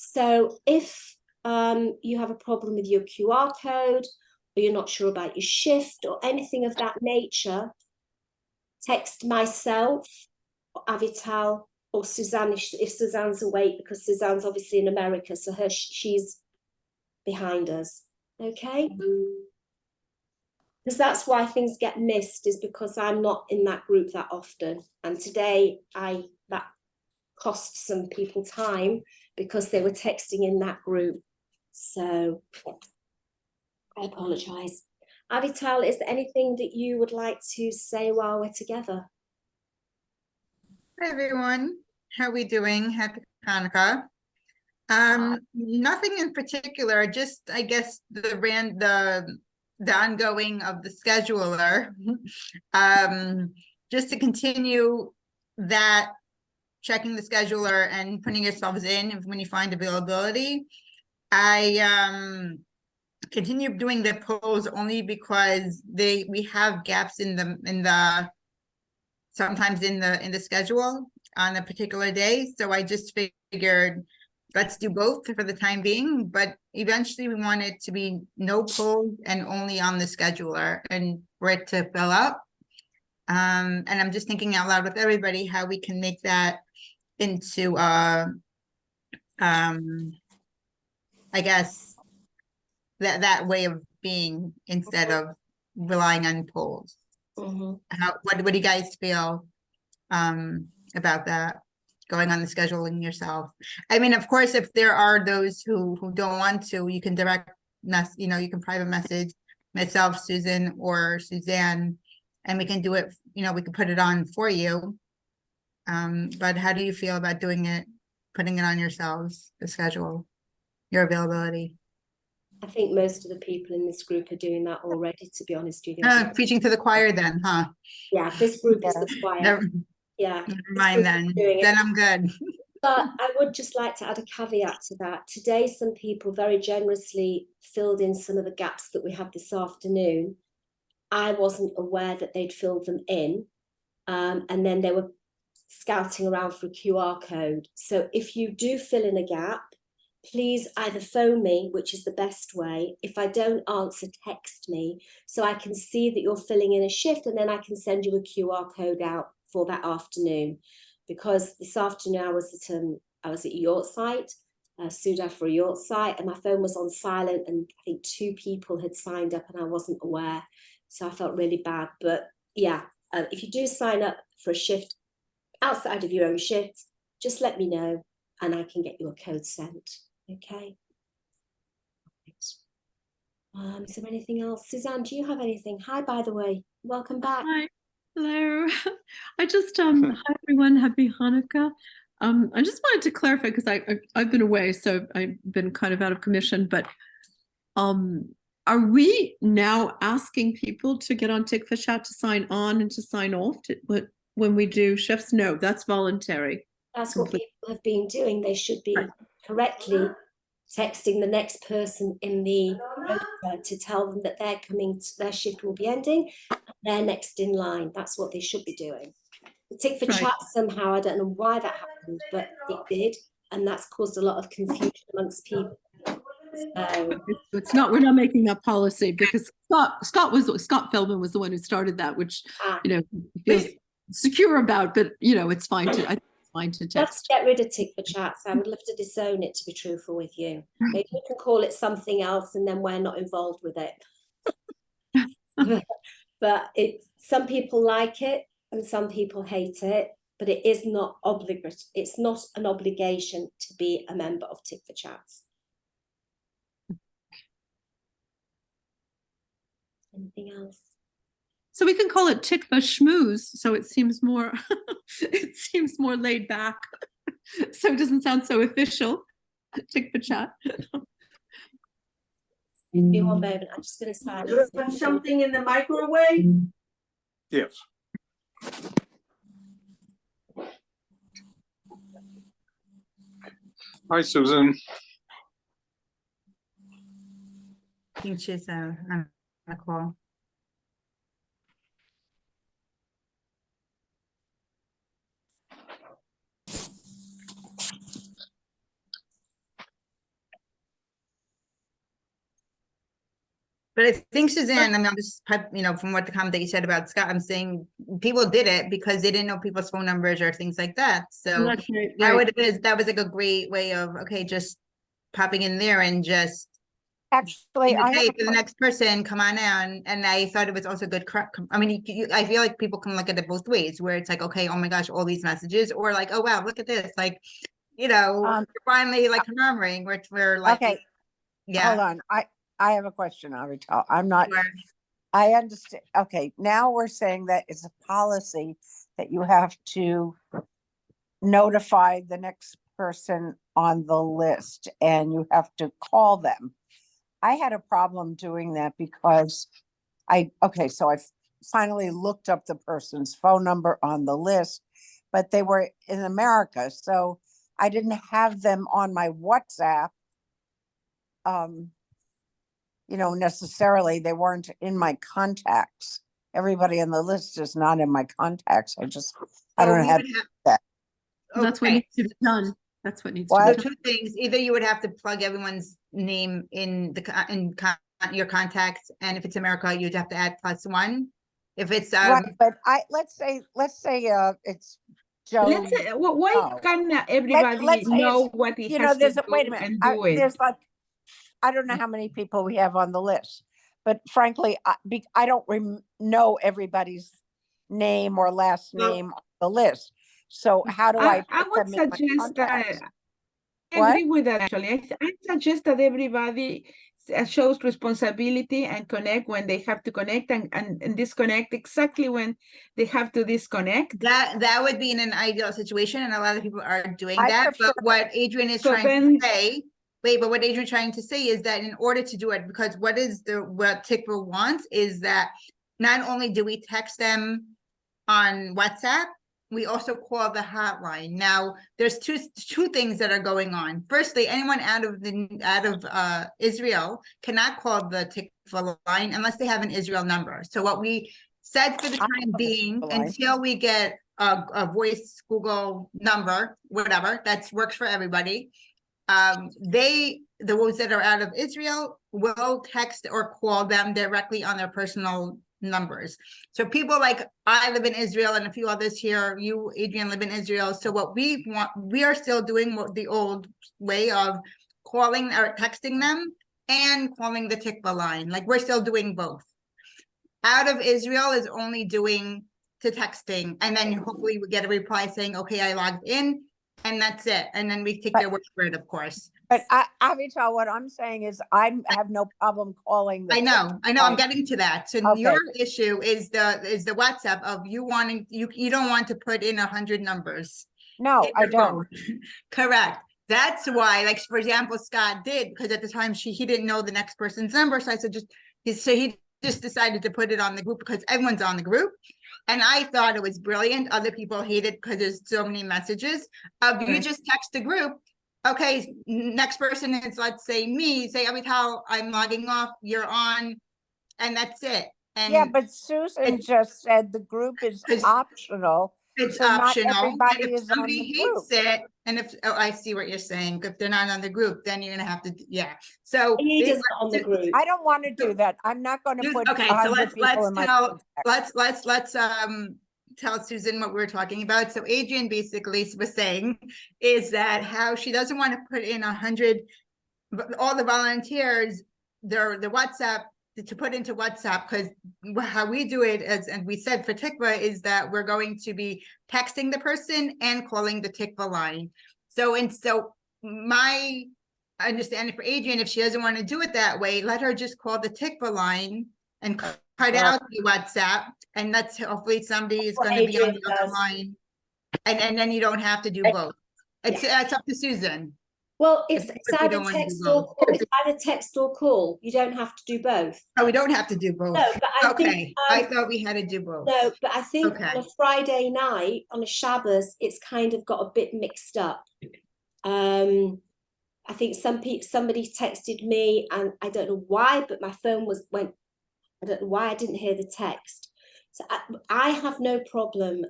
So if you have a problem with your QR code, or you're not sure about your shift or anything of that nature, text myself or Avital or Suzanne if Suzanne's awake, because Suzanne's obviously in America, so she's behind us. Okay? Because that's why things get missed, is because I'm not in that group that often. And today that cost some people time because they were texting in that group. So I apologize. Avital, is there anything that you would like to say while we're together? Hi everyone, how are we doing? Happy Hanukkah. Nothing in particular, just I guess the ongoing of the scheduler. Just to continue that, checking the scheduler and putting yourselves in when you find availability. I continue doing the polls only because we have gaps in the sometimes in the schedule on a particular day. So I just figured let's do both for the time being, but eventually we want it to be no polls and only on the scheduler and for it to fill up. And I'm just thinking out loud with everybody how we can make that into I guess that way of being instead of relying on polls. What do you guys feel about that, going on the scheduling yourself? I mean, of course, if there are those who don't want to, you can direct you can private message myself, Susan, or Suzanne, and we can do it, we can put it on for you. But how do you feel about doing it, putting it on yourselves, the schedule, your availability? I think most of the people in this group are doing that already, to be honest with you. Preaching to the choir then, huh? Yeah, this group is the choir. Never mind then. Then I'm good. But I would just like to add a caveat to that. Today, some people very generously filled in some of the gaps that we had this afternoon. I wasn't aware that they'd filled them in. And then they were scouting around for a QR code. So if you do fill in a gap, please either phone me, which is the best way. If I don't answer, text me so I can see that you're filling in a shift, and then I can send you a QR code out for that afternoon. Because this afternoon I was at York site, Suda for a York site, and my phone was on silent, and I think 2 people had signed up and I wasn't aware. So I felt really bad. But yeah, if you do sign up for a shift outside of your own shift, just let me know and I can get you a code sent. Okay. Is there anything else? Suzanne, do you have anything? Hi, by the way. Welcome back. Hi. Hello. I just hi everyone, happy Hanukkah. I just wanted to clarify because I've been away, so I've been kind of out of commission, but are we now asking people to get on Tikva Chat to sign on and to sign off when we do shifts? No, that's voluntary. That's what people have been doing. They should be correctly texting the next person in the roster to tell them that they're coming, their shift will be ending, and they're next in line. That's what they should be doing. The Tikva Chat, somehow, I don't know why that happened, but it did, and that's caused a lot of confusion amongst people. So it's not, we're not making up policy, because Scott Feldman was the one who started that, which feels secure about, but it's fine to, I think it's fine to text. Let's get rid of Tikva Chats. I would love to disown it, to be truthful with you. Maybe you can call it something else and then we're not involved with it. But some people like it and some people hate it, but it is not obligatory. It's not an obligation to be a member of Tikva Chats. Anything else? So we can call it Tikva Schmooze, so it seems more laid back. So it doesn't sound so official. Tikva Chat. Give me one moment. I'm just going to silence. Put something in the microwave? Yes. Hi, Susan. I think she's on a call. But I think, Suzanne, I mean, I'm just, from what the comment that you said about Scott, I'm saying people did it because they didn't know people's phone numbers or things like that. So That's right, that was like a great way of, okay, just popping in there and just, Actually, I hey, have for the next person, come on down. And I thought it was also good. I mean, I feel like people can look at it both ways, where it's like, okay, oh my gosh, all these messages, or like, oh wow, look at this, like, we're finally like commemorating, we're like, okay. yeah. Hold on. I have a question, Avital. I'm not. Sure. I understand. Okay, now we're saying that it's a policy that you have to notify the next person on the list and you have to call them. I had a problem doing that because so I finally looked up the person's phone number on the list, but they were in America, so I didn't have them on my WhatsApp. Necessarily they weren't in my contacts. Everybody on the list is not in my contacts. I don't have that. That's what needs to be done. That's what needs to What? be So done. 2 things, either you would have to plug everyone's name in your contacts, and if it's America, you'd have to add +1. If it's Right, but let's say it's Joe. Let's say, why No. can't everybody let's say know it's- what he has to there's do wait a minute. and do it? There's like, I don't know how many people we have on the list, but frankly, I don't know everybody's name or last name on the list. So how do I I put would them in my suggest that contacts? I agree with that actually. I suggest that everybody shows responsibility and connect when they have to connect and disconnect exactly when they have to disconnect. that would be in an ideal situation, and a lot of people are doing I that. prefer- But what Adrian is So trying to say, but what Adrian's trying to say is that in order to do it, because what TICVA wants is that not only do we text them on WhatsApp, we also call the hotline. Now, there's two things that are going on. Firstly, anyone out of Israel cannot call the TICVA line unless they have an Israel number. So what we said for the time being, until we get a voice Google number, whatever, that works for everybody, the ones that are out of Israel will text or call them directly on their personal numbers. So people like I live in Israel and a few others here, you, Adrian, live in Israel. So what we want, we are still doing the old way of calling or texting them and calling the TICVA line. Like we're still doing both. Out of Israel is only doing the texting, and then hopefully we get a reply saying, okay, I logged in, and that's it. And then we take their word for it, of course. But Avital, what I'm saying is I have no problem calling. I know, I'm getting to that. So okay. Your issue is the WhatsApp of you wanting, you don't want to put in 100 numbers. No, I don't. Correct. That's why, like, for example, Scott did, because at the time he didn't know the next person's number. So I said, he just decided to put it on the group because everyone's on the group. And I thought it was brilliant. Other people hate it because there's so many messages. You just text the group. Okay, next person is, let's say me, say Avital, I'm logging off, you're on, and that's it. And yeah, but Susan just said the group is optional. It's so optional. Not everybody and if is on somebody the hates group. it, and if I see what you're saying, if they're not on the group, then you're gonna have to, yeah. So He is not on the group. I don't want to do that. I'm not going to put okay. So 100 people in my let's tell Susan what we were talking about. So Adrian basically was saying is that how she doesn't want to put in 100, all the volunteers, their WhatsApp, to put into WhatsApp, because how we do it, and we said for TICVA, is that we're going to be texting the person and calling the TICVA line. So my understanding for Adrian, if she doesn't want to do it that way, let her just call the TICVA line and cut out the WhatsApp, and that's hopefully somebody is going to be on the other line, and then you don't have to do both. It's up to Susan. Well, it's either text or call. You don't have to do both. Oh, we don't have to do both. No, but I think, I thought we had to do both. No, but I think on a Friday night, on a Shabbos, it's kind of got a bit mixed up. I think somebody texted me, and I don't know why, but my phone went. I don't know why I didn't hear the text. So I have no problem.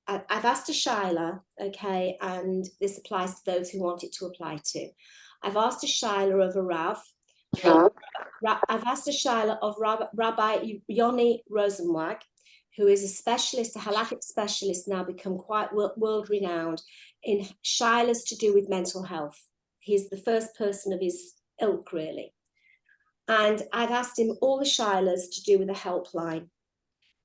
I've asked a Shyla, okay, and this applies to those who want it to apply to. I've asked a Shyla of a Rav I've asked a Shiloh of Rabbi Yoni Rosenwag, who is a specialist, a halakhic specialist, now become quite world renowned in Shilohs to do with mental health. He's the first person of his ilk, really. And I've asked him all the Shilohs to do with a helpline.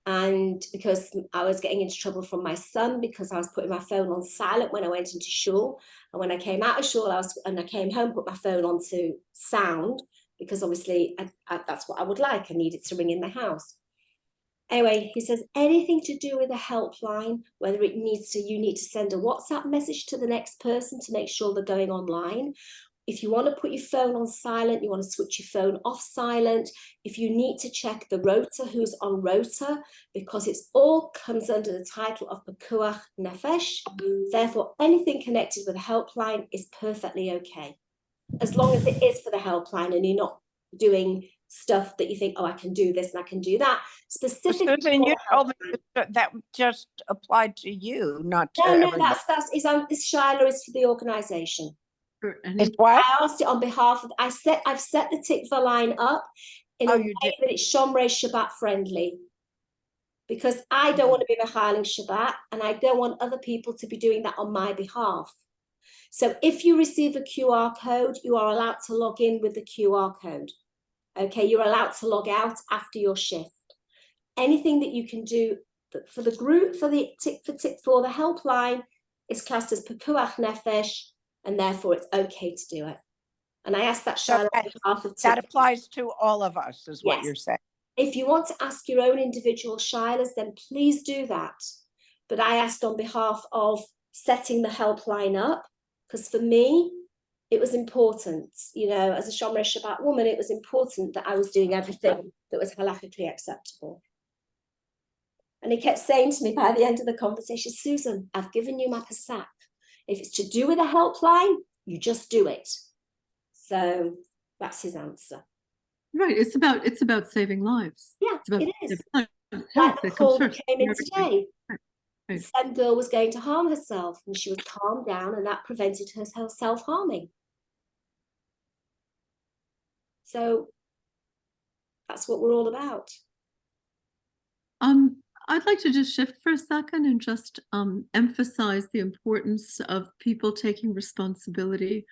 And because I was getting into trouble from my son because I was putting my phone on silent when I went into shul. And when I came out of shul, I came home, put my phone onto sound, because obviously that's what I would like. I need it to ring in the house. Anyway, he says anything to do with a helpline, whether you need to send a WhatsApp message to the next person to make sure they're going online. If you want to put your phone on silent, you want to switch your phone off silent. If you need to check the rota, who's on rota, because it's all comes under the title of Pekuach Nefesh. Therefore, anything connected with a helpline is perfectly okay, as long as it is for the helpline and you're not doing stuff that you think, oh, I can do this and I can do that. Specifically, Susan, you told me that just applied to you, not to no, everybody. this Shiloh is for the organization. It's what? I asked it on behalf of, I've set the tikva line up in a way that it's Shomrei Shabbat friendly, because I don't want to be mechaling Shabbat and I don't want other people to be doing that on my behalf. So if you receive a QR code, you are allowed to log in with the QR code. Okay, you're allowed to log out after your shift. Anything that you can do for the group, for the helpline, is classed as Pekuach Nefesh, and therefore it's okay to do it. And I asked that Shiloh on behalf of that applies to all of us, is what you're saying. If you want to ask your own individual Shilohs, then please do that. But I asked on behalf of setting the helpline up, because for me, it was important, you know, as a Shomrei Shabbat woman, it was important that I was doing everything that was halakhically acceptable. And he kept saying to me by the end of the conversation, Susan, I've given you my pasak. If it's to do with a helpline, you just do it. So that's his answer. Right. It's about saving lives. Yeah, it's about it is. Like the call that came in today. Right. Some girl was going to harm herself and she was calmed down, and that prevented her self-harming. So that's what we're all about. I'd like to just shift for a second and just emphasize the importance of people taking responsibility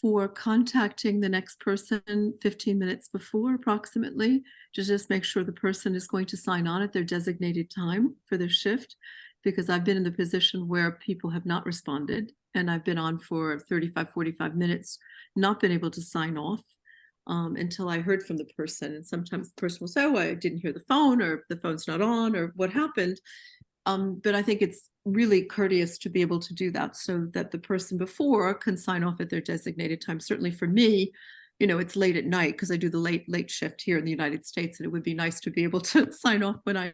for contacting the next person 15 minutes before, approximately, to just make sure the person is going to sign on at their designated time for their shift, because I've been in the position where people have not responded and I've been on for 35, 45 minutes, not been able to sign off until I heard from the person. And sometimes the person will say, oh, I didn't hear the phone, or the phone's not on, or what happened. But I think it's really courteous to be able to do that so that the person before can sign off at their designated time. Certainly for me, you know, it's late at night because I do the late shift here in the United States, and it would be nice to be able to sign off when I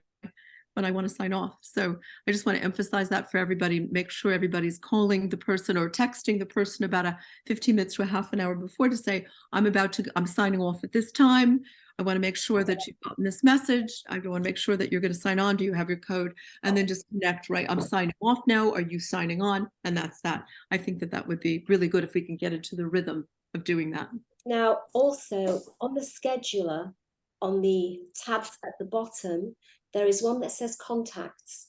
want to sign off. So I just want to emphasize that for everybody. Make sure everybody's calling the person or texting the person about a 15 minutes to a half an hour before to say, I'm signing off at this time. I want to make sure that you've gotten this message. I want to make sure that you're going to sign on. Do you have your code? And then just connect, right? I'm signing off now. Are you signing on? And that's that. I think that would be really good if we can get into the rhythm of doing that. Now, also on the scheduler, on the tabs at the bottom, there is one that says contacts.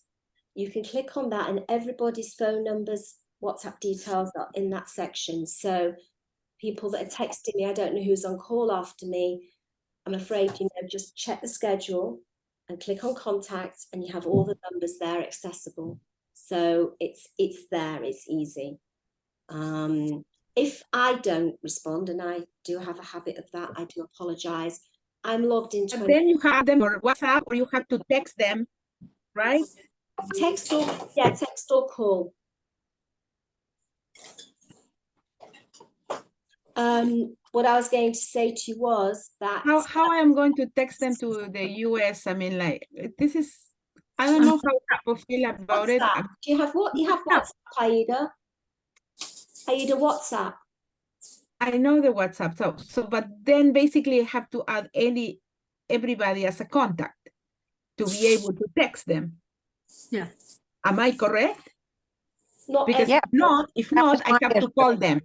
You can click on that and everybody's phone numbers, WhatsApp details are in that section. So people that are texting me, I don't know who's on call after me, I'm afraid, you know, just check the schedule and click on contacts and you have all the numbers there accessible. So it's there, it's easy. If I don't respond, and I do have a habit of that, I do apologize. I'm logged into. But then you have them on WhatsApp, or you have to text them, right? Text or call. What I was going to say to you was that how I am going to text them to the US. I mean, like, this is, I don't know how people feel about it. Do you have what? You have WhatsApp, Aida? Aida, WhatsApp. I know the WhatsApp. So but then basically I have to add everybody as a contact to be able to text them. Yeah. Am I correct? Not because every, if not, I have to call them.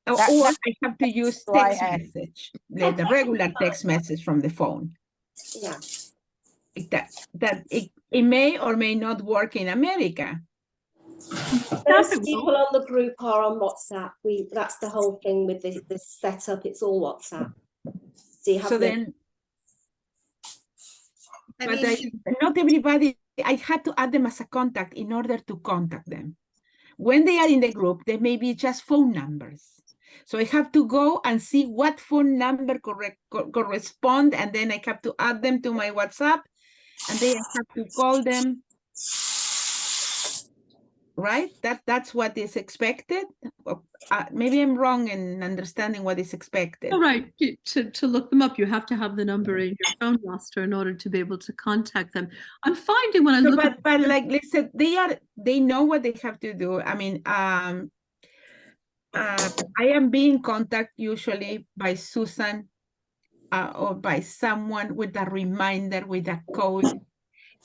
or I have to use So I text had- message, like the regular text message from the phone. Yeah. It may or may not work in America. Most it will. people on the group are on WhatsApp. That's the whole thing with the setup. It's all WhatsApp. So you have So the, then, I but mean, not everybody, I had to add them as a contact in order to contact them. When they are in the group, they may be just phone numbers. So I have to go and see what phone number correspond, and then I have to add them to my WhatsApp, and then I have to call them. Right? That's what is expected. Maybe I'm wrong in understanding what is expected. All right, to look them up, you have to have the number in your phone roster in order to be able to contact them. I'm finding when I So, look at but like listen, they know what they have to do. I mean, I am being contacted usually by Susan or by someone with a reminder, with a code.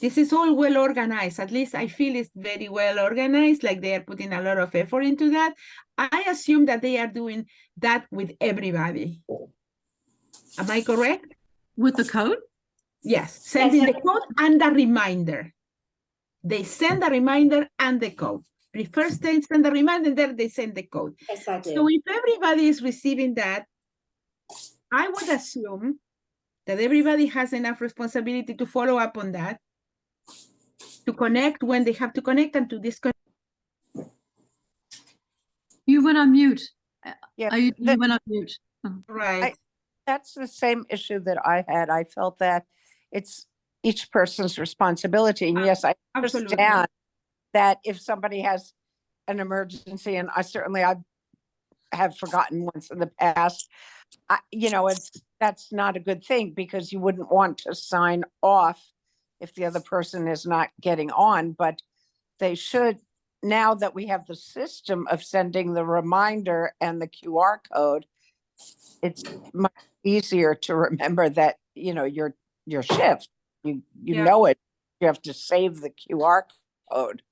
This is all well organized. At least I feel it's very well organized, like they are putting a lot of effort into that. I assume that they are doing that with everybody. Am I correct? with the code. Yes, sending Yes. the code and the reminder. They send the reminder and the code. First they send the reminder, then they send the code. yes, I do. So if everybody is receiving that, I would assume that everybody has enough responsibility to follow up on that, to connect when they have to connect and to disconnect. You went on mute. Yeah, You that- went on mute. Oh. Right. That's the same issue that I had. I felt that it's each person's responsibility. And yes, I Absolutely. understand that if somebody has an emergency, and I have forgotten once in the past, that's not a good thing, because you wouldn't want to sign off if the other person is not getting on, but they should, now that we have the system of sending the reminder and the QR code, it's much easier to remember that, your shift, you Yeah. know it, you have to save the QR code.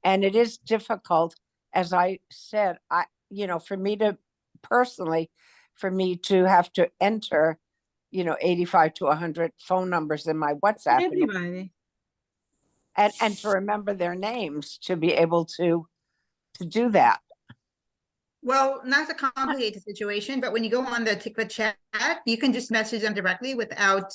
And it is difficult, as I said, for me to personally, for me to have to enter, 85 to 100 phone numbers in my WhatsApp Everybody. and to remember their names to be able to do that. well, not to complicate the situation, but when you go on the Tikva chat, you can just message them directly without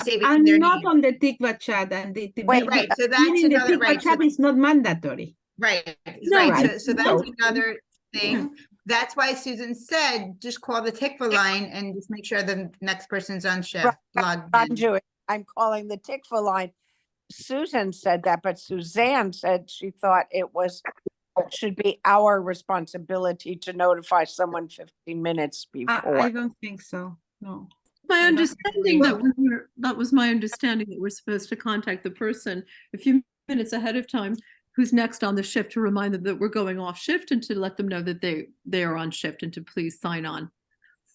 saving I'm their not name. on the Tikva chat, and Right, so that's being in the another- Tikva right, so- chat is not mandatory. Right, No, right. right. So that's No. another thing. That's why Susan said, just call the Tikva line and just make sure the next person's on shift. Logged I'm in. doing, I'm calling the Tikva line. Susan said that, but Suzanne said she thought it should be our responsibility to notify someone 15 minutes before. I don't think so. No. My Yeah, understanding that's- that was my understanding that we're supposed to contact the person a few minutes ahead of time who's next on the shift, to remind them that we're going off shift and to let them know that they are on shift and to please sign on.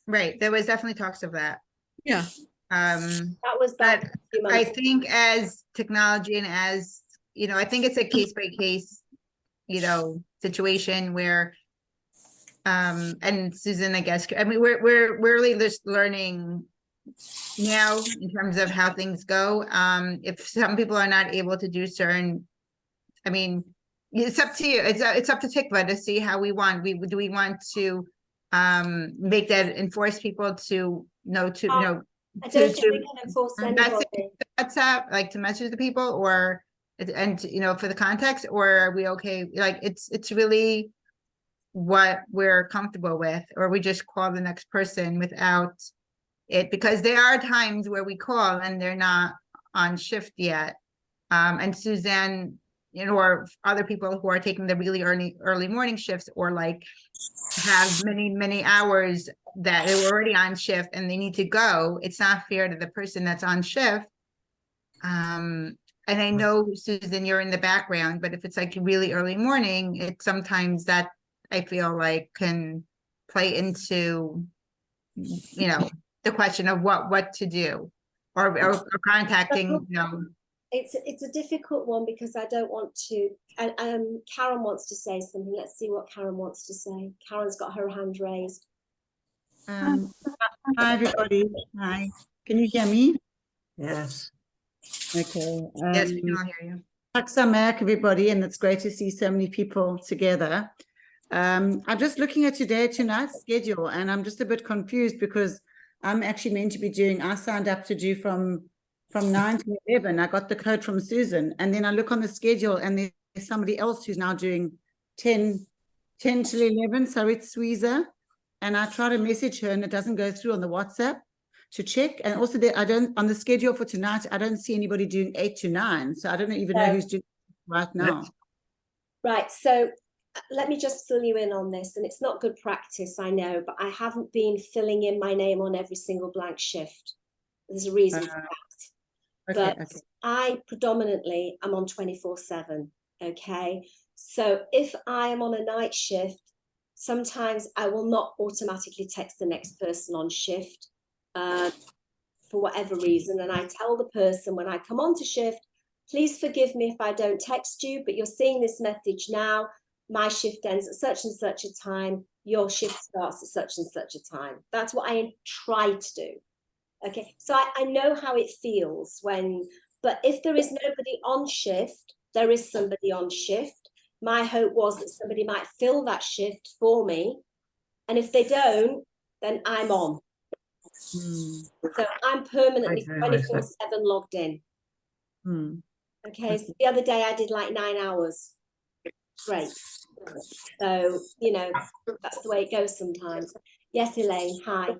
Right, there was definitely talks of that. Yeah. That was back But a few I months. think as technology and as, I think it's a case by case, situation where, and Susan, I guess, I mean, we're really just learning now in terms of how things go. If some people are not able to do certain, I mean, it's up to you. It's up to Tikva to see how we want. Do we want to make that enforce people to know to know I don't think we can enforce That's anybody. WhatsApp, like to message the people, or and for the context, or are we okay? Like it's really what we're comfortable with, or we just call the next person without it, because there are times where we call and they're not on shift yet. And Suzanne, or other people who are taking the really early morning shifts, or like have many hours that they were already on shift and they need to go. It's not fair to the person that's on shift. And I know, Susan, you're in the background, but if it's like really early morning, it's sometimes that I feel like can play into, the question of what to do, or contacting, It's a difficult one because I don't want to. Karen wants to say something. Let's see what Karen wants to say. Karen's got her hand raised. Hi everybody. Hi. Can you hear me? Yes. Okay. Yes, we can all hear you. Aksamek, everybody, and it's great to see so many people together. I'm just looking at tonight's schedule, and I'm just a bit confused because I'm actually meant to be doing, I signed up to do from 9 to 11. I got the code from Susan, and then I look on the schedule and there's somebody else who's now doing 10 to 11. So it's Suiza, and I try to message her and it doesn't go through on the WhatsApp to check. And also I don't, on the schedule for tonight, I don't see anybody doing 8 to 9. So I don't even know who's doing right now. Right. So let me just fill you in on this. And it's not good practice, I know, but I haven't been filling in my name on every single blank shift. There's a reason for that. Okay, But I predominantly am on 24/7. Okay. So if I am on a night shift, sometimes I will not automatically text the next person on shift for whatever reason. And I tell the person when I come on to shift, please forgive me if I don't text you, but you're seeing this message now. My shift ends at such and such a time. Your shift starts at such and such a time. That's what I try to do. Okay, so I know how it feels when, but if there is nobody on shift, there is somebody on shift. My hope was that somebody might fill that shift for me. And if they don't, then I'm on. So I'm permanently 24/7 logged in. Okay, so the other day I did like 9 hours. Great. So, you know, that's the way it goes sometimes. Yes, Elaine, hi.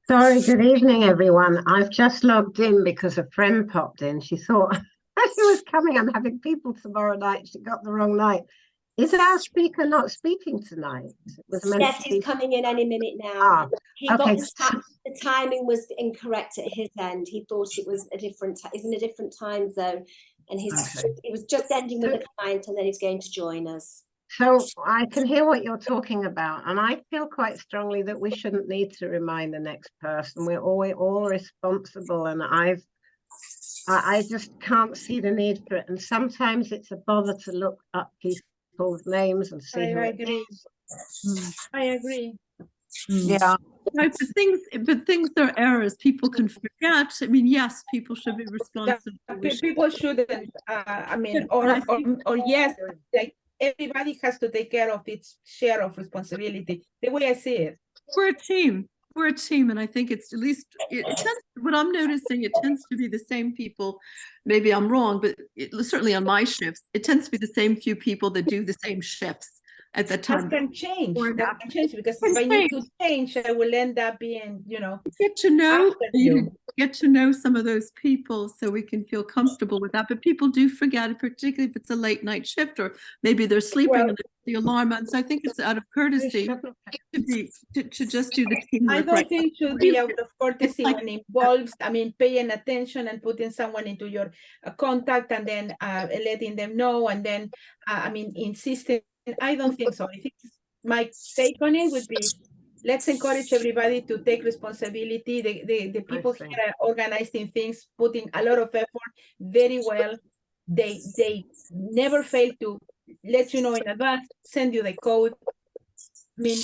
Sorry, good evening, everyone. I've just logged in because a friend popped in. She thought she was coming. I'm having people tomorrow night. She got the wrong night. Is our speaker not speaking tonight? It was meant Yes, to he's be... coming in any minute now. He okay. got the timing was incorrect at his end. He thought it was a different, it's in a different time zone. And it was just ending with a client and then he's going to join us. So I can hear what you're talking about, and I feel quite strongly that we shouldn't need to remind the next person. We're all responsible, and I just can't see the need for it. And sometimes it's a bother to look up people's names and see who it is. I agree. Yeah. Right, but things are errors. People can forget. I mean, yes, people should be responsible. People shouldn't. I mean, or yes, like everybody has to take care of its share of responsibility. The way I see it. We're a team. We're a team, and I think it's at least it tends. What I'm noticing, it tends to be the same people. Maybe I'm wrong, but certainly on my shifts, it tends to be the same few people that do the same shifts at that time. That can change. That can change because if I need to change, I will end up being, you know, get to know some of those people so we can feel comfortable with that. But people do forget, particularly if it's a late night shift or maybe they're sleeping and the alarm on. So I think it's out of courtesy to just do the teamwork. I don't think it should be out of courtesy when it involves, I mean, paying attention and putting someone into your contact and then letting them know and then, I mean, insisting. I don't think so. I think my take on it would be, let's encourage everybody to take responsibility. The people here are organizing things, putting a lot of effort very well. They never fail to let you know in advance, send you the code. I mean,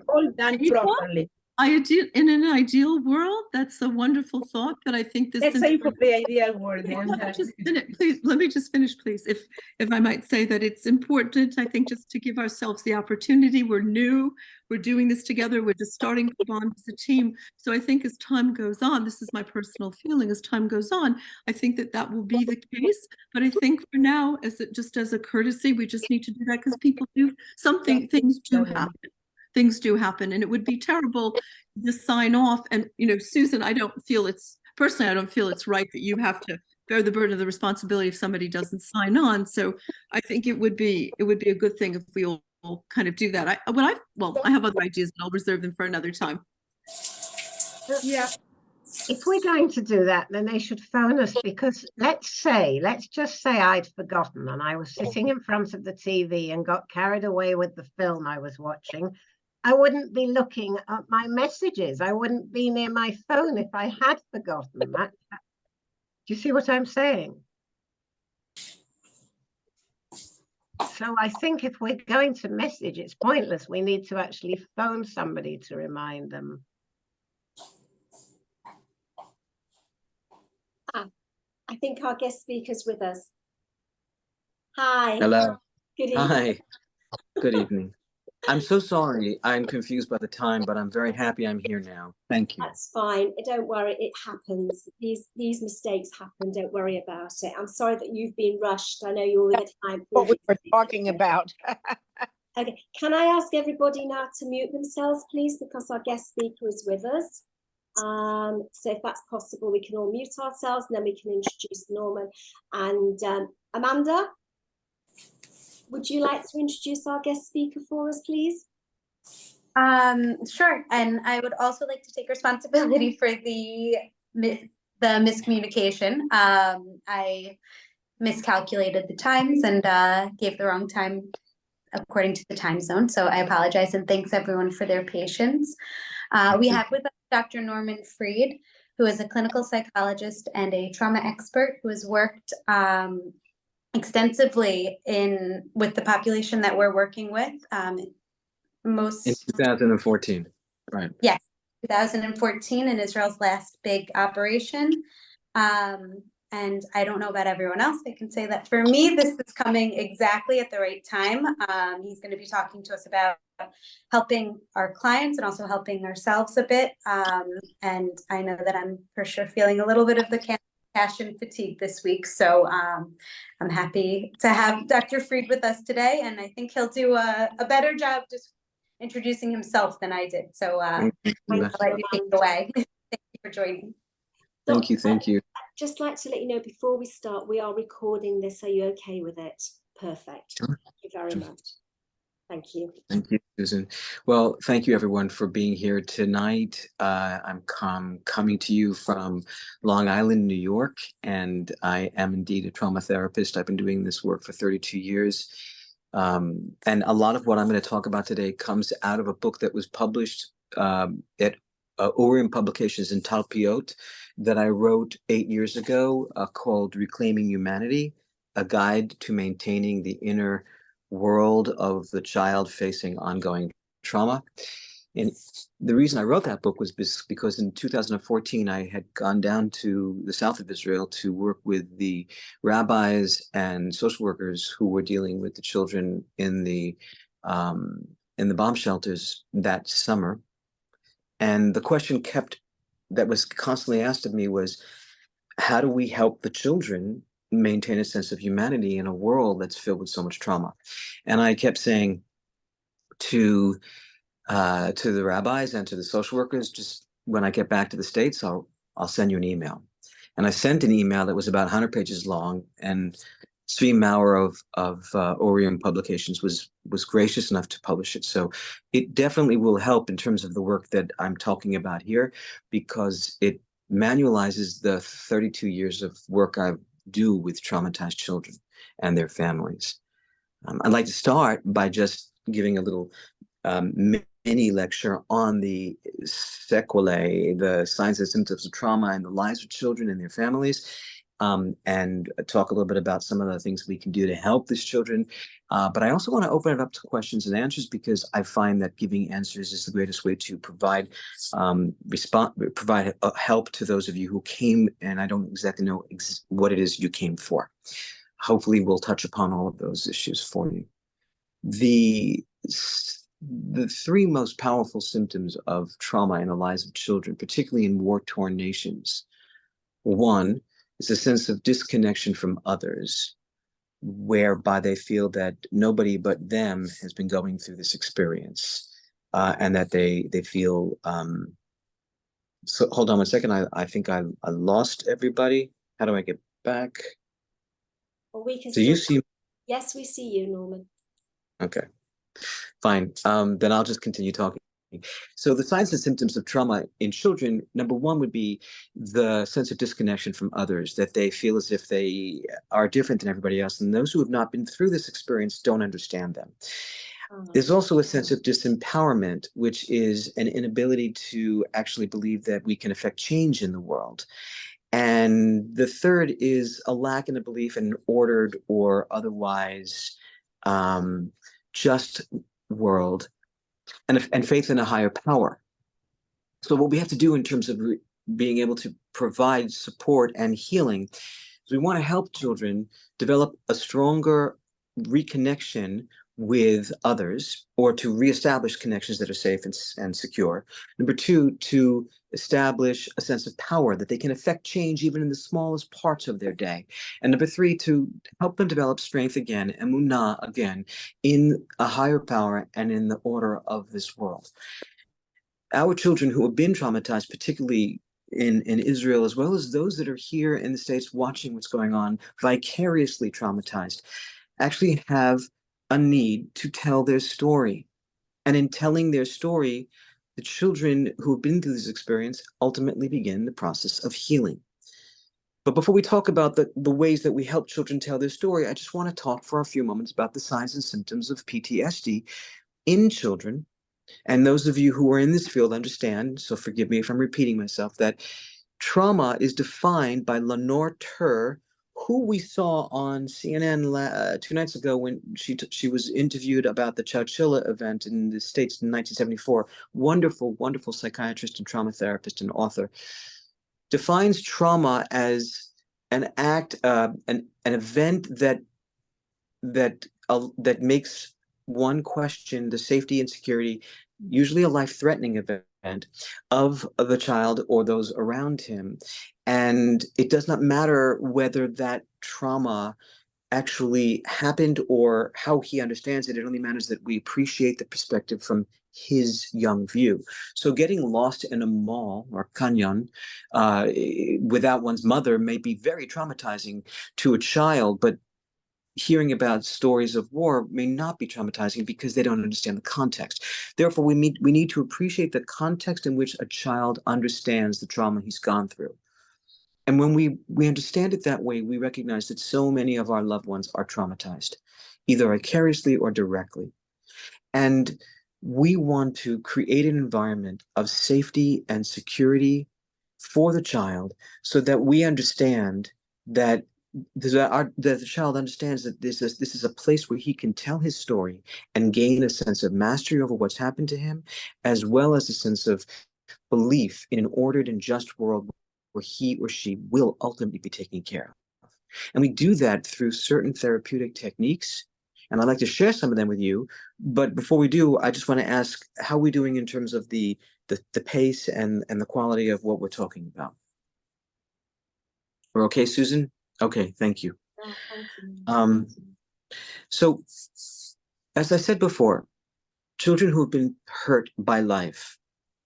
all done properly. In an ideal world, that's a wonderful thought, but I think this. Let's say for the ideal world. Let me just finish, please. If I might say that it's important, I think, just to give ourselves the opportunity. We're new. We're doing this together. We're just starting to bond as a team. So I think as time goes on, this is my personal feeling. As time goes on, I think that will be the case. But I think for now, just as a courtesy, we just need to do that because people do things do happen. Things do happen, and it would be terrible to sign off. And Susan, I don't feel it's right that you have to bear the burden of the responsibility if somebody doesn't sign on. So I think it would be a good thing if we all kind of do that. I have other ideas, but I'll reserve them for another time. Yeah. If we're going to do that, then they should phone us, because let's just say I'd forgotten and I was sitting in front of the TV and got carried away with the film I was watching. I wouldn't be looking at my messages. I wouldn't be near my phone if I had forgotten that. Do you see what I'm saying? So I think if we're going to message, it's pointless. We need to actually phone somebody to remind them. I think our guest speaker's with us. Hi. Hello. Good evening. Hi. Good evening. I'm so sorry. I'm confused by the time, but I'm very happy I'm here now. Thank you. That's fine. Don't worry. It happens. These mistakes happen. Don't worry about it. I'm sorry that you've been rushed. I know you're with a time. What we were talking about. Okay. Can I ask everybody now to mute themselves, please, because our guest speaker is with us. So if that's possible, we can all mute ourselves and then we can introduce Norman. And Amanda, would you like to introduce our guest speaker for us, please? Sure. And I would also like to take responsibility for the miscommunication. I miscalculated the times and gave the wrong time according to the time zone. So I apologize, and thanks everyone for their patience. We have with us Dr. Norman Freed, who is a clinical psychologist and a trauma expert who has worked extensively with the population that we're working with. In 2014, right? Yes, 2014 in Israel's last big operation. And I don't know about everyone else. I can say that for me, this is coming exactly at the right time. He's going to be talking to us about helping our clients and also helping ourselves a bit. And I know that I'm for sure feeling a little bit of the passion fatigue this week. So I'm happy to have Dr. Freed with us today. And I think he'll do a better job just introducing himself than I did. So I'll let you take it away. Thank you for joining. Thank you. Thank you. I'd just like to let you know before we start, we are recording this. Are you okay with it? Perfect. Sure. Thank you very much. Thank you. Thank you, Susan. Well, thank you everyone for being here tonight. I'm coming to you from Long Island, New York, and I am indeed a trauma therapist. I've been doing this work for 32 years. And a lot of what I'm going to talk about today comes out of a book that was published at Orion Publications in Talpiot that I wrote 8 years ago called Reclaiming Humanity, a guide to maintaining the inner world of the child facing ongoing trauma. And the reason I wrote that book was because in 2014, I had gone down to the south of Israel to work with the rabbis and social workers who were dealing with the children in the bomb shelters that summer. And the question that was constantly asked of me was, how do we help the children maintain a sense of humanity in a world that's filled with so much trauma? And I kept saying to the rabbis and to the social workers, just when I get back to the States, I'll send you an email. And I sent an email that was about 100 pages long, and Svi Maurer of Orion Publications was gracious enough to publish it. So it definitely will help in terms of the work that I'm talking about here, because it manualizes the 32 years of work I do with traumatized children and their families. I'd like to start by just giving a little mini lecture on the sequelae, the signs and symptoms of trauma in the lives of children and their families, and talk a little bit about some of the things we can do to help these children. But I also want to open it up to questions and answers, because I find that giving answers is the greatest way to provide help to those of you who came, and I don't exactly know what it is you came for. Hopefully we'll touch upon all of those issues for you. The three most powerful symptoms of trauma in the lives of children, particularly in war-torn nations. One is a sense of disconnection from others, whereby they feel that nobody but them has been going through this experience, and that they feel. So hold on one second. I think I lost everybody. How do I get back? Well, we can. Do you see? Yes, we see you, Norman. Okay. Fine. Then I'll just continue talking. So the signs and symptoms of trauma in children, number one would be the sense of disconnection from others, that they feel as if they are different than everybody else. And those who have not been through this experience don't understand them. There's also a sense of disempowerment, which is an inability to actually believe that we can affect change in the world. And the third is a lack in a belief in ordered or otherwise just world, and faith in a higher power. So what we have to do in terms of being able to provide support and healing is we want to help children develop a stronger reconnection with others, or to reestablish connections that are safe and secure. Number two, to establish a sense of power, that they can affect change even in the smallest parts of their day. And number three, to help them develop strength again, emunah again, in a higher power and in the order of this world. Our children who have been traumatized, particularly in Israel, as well as those that are here in the States watching what's going on, vicariously traumatized, actually have a need to tell their story. And in telling their story, the children who have been through this experience ultimately begin the process of healing. But before we talk about the ways that we help children tell their story, I just want to talk for a few moments about the signs and symptoms of PTSD in children. And those of you who are in this field understand, so forgive me if I'm repeating myself, that trauma is defined by Lenore Tur, who we saw on CNN 2 nights ago when she was interviewed about the Chowchilla event in the States in 1974. Wonderful, wonderful psychiatrist and trauma therapist and author. Defines trauma as an act, an event that makes one question the safety and security, usually a life-threatening event, of the child or those around him. And it does not matter whether that trauma actually happened or how he understands it. It only matters that we appreciate the perspective from his young view. So getting lost in a mall or canyon without one's mother may be very traumatizing to a child, but hearing about stories of war may not be traumatizing because they don't understand the context. Therefore, we need to appreciate the context in which a child understands the trauma he's gone through. And when we understand it that way, we recognize that so many of our loved ones are traumatized, either vicariously or directly. And we want to create an environment of safety and security for the child so that we understand that the child understands that this is a place where he can tell his story and gain a sense of mastery over what's happened to him, as well as a sense of belief in an ordered and just world where he or she will ultimately be taken care of. And we do that through certain therapeutic techniques, and I'd like to share some of them with you. But before we do, I just want to ask, how are we doing in terms of the pace and the quality of what we're talking about? We're okay, Susan? Okay, thank you. Oh, thank you. So, as I said before, children who have been hurt by life,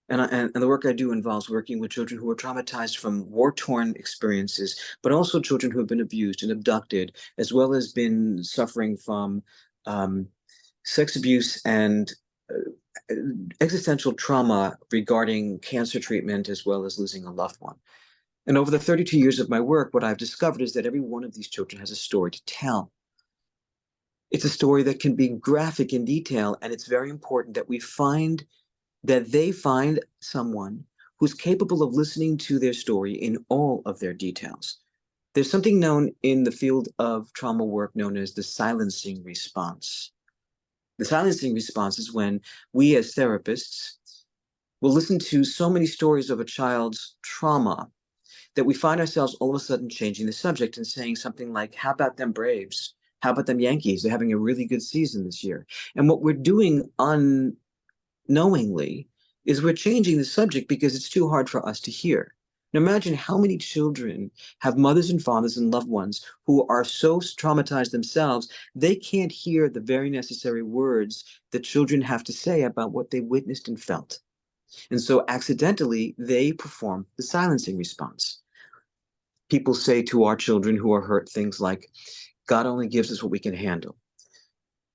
and the work I do involves working with children who are traumatized from war-torn experiences, but also children who have been abused and abducted, as well as been suffering from sex abuse and existential trauma regarding cancer treatment, as well as losing a loved one. And over the 32 years of my work, what I've discovered is that every one of these children has a story to tell. It's a story that can be graphic in detail, and it's very important that they find someone who's capable of listening to their story in all of their details. There's something known in the field of trauma work known as the silencing response. The silencing response is when we as therapists will listen to so many stories of a child's trauma that we find ourselves all of a sudden changing the subject and saying something like, how about them Braves? How about them Yankees? They're having a really good season this year. And what we're doing unknowingly is we're changing the subject because it's too hard for us to hear. Now imagine how many children have mothers and fathers and loved ones who are so traumatized themselves, they can't hear the very necessary words that children have to say about what they witnessed and felt. And so accidentally, they perform the silencing response. People say to our children who are hurt things like, God only gives us what we can handle.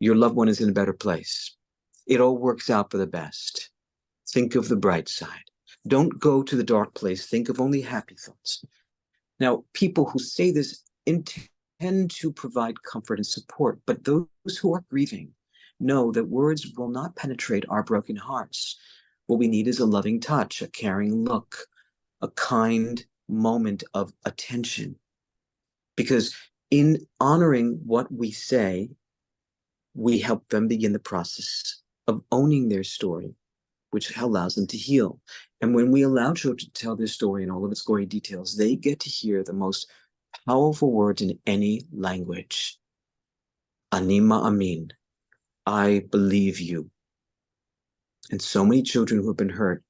Your loved one is in a better place. It all works out for the best. Think of the bright side. Don't go to the dark place. Think of only happy thoughts. Now, people who say this intend to provide comfort and support, but those who are grieving know that words will not penetrate our broken hearts. What we need is a loving touch, a caring look, a kind moment of attention. Because in honoring what we say, we help them begin the process of owning their story, which allows them to heal. And when we allow children to tell their story in all of its gory details, they get to hear the most powerful words in any language. Anima amin. I believe you. And so many children who have been hurt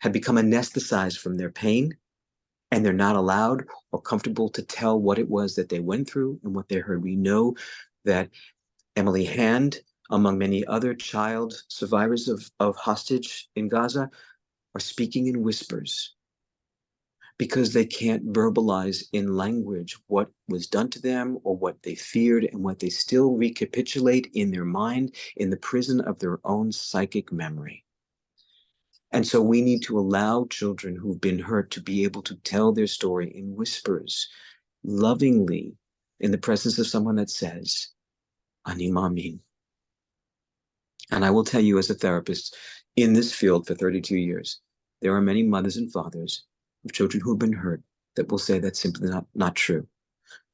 have become anesthetized from their pain, and they're not allowed or comfortable to tell what it was that they went through and what they heard. We know that Emily Hand, among many other child survivors of hostage in Gaza, are speaking in whispers because they can't verbalize in language what was done to them or what they feared and what they still recapitulate in their mind in the prison of their own psychic memory. And so we need to allow children who've been hurt to be able to tell their story in whispers, lovingly, in the presence of someone that says, Ani Maamin. And I will tell you, as a therapist in this field for 32 years, there are many mothers and fathers of children who've been hurt that will say that's simply not true.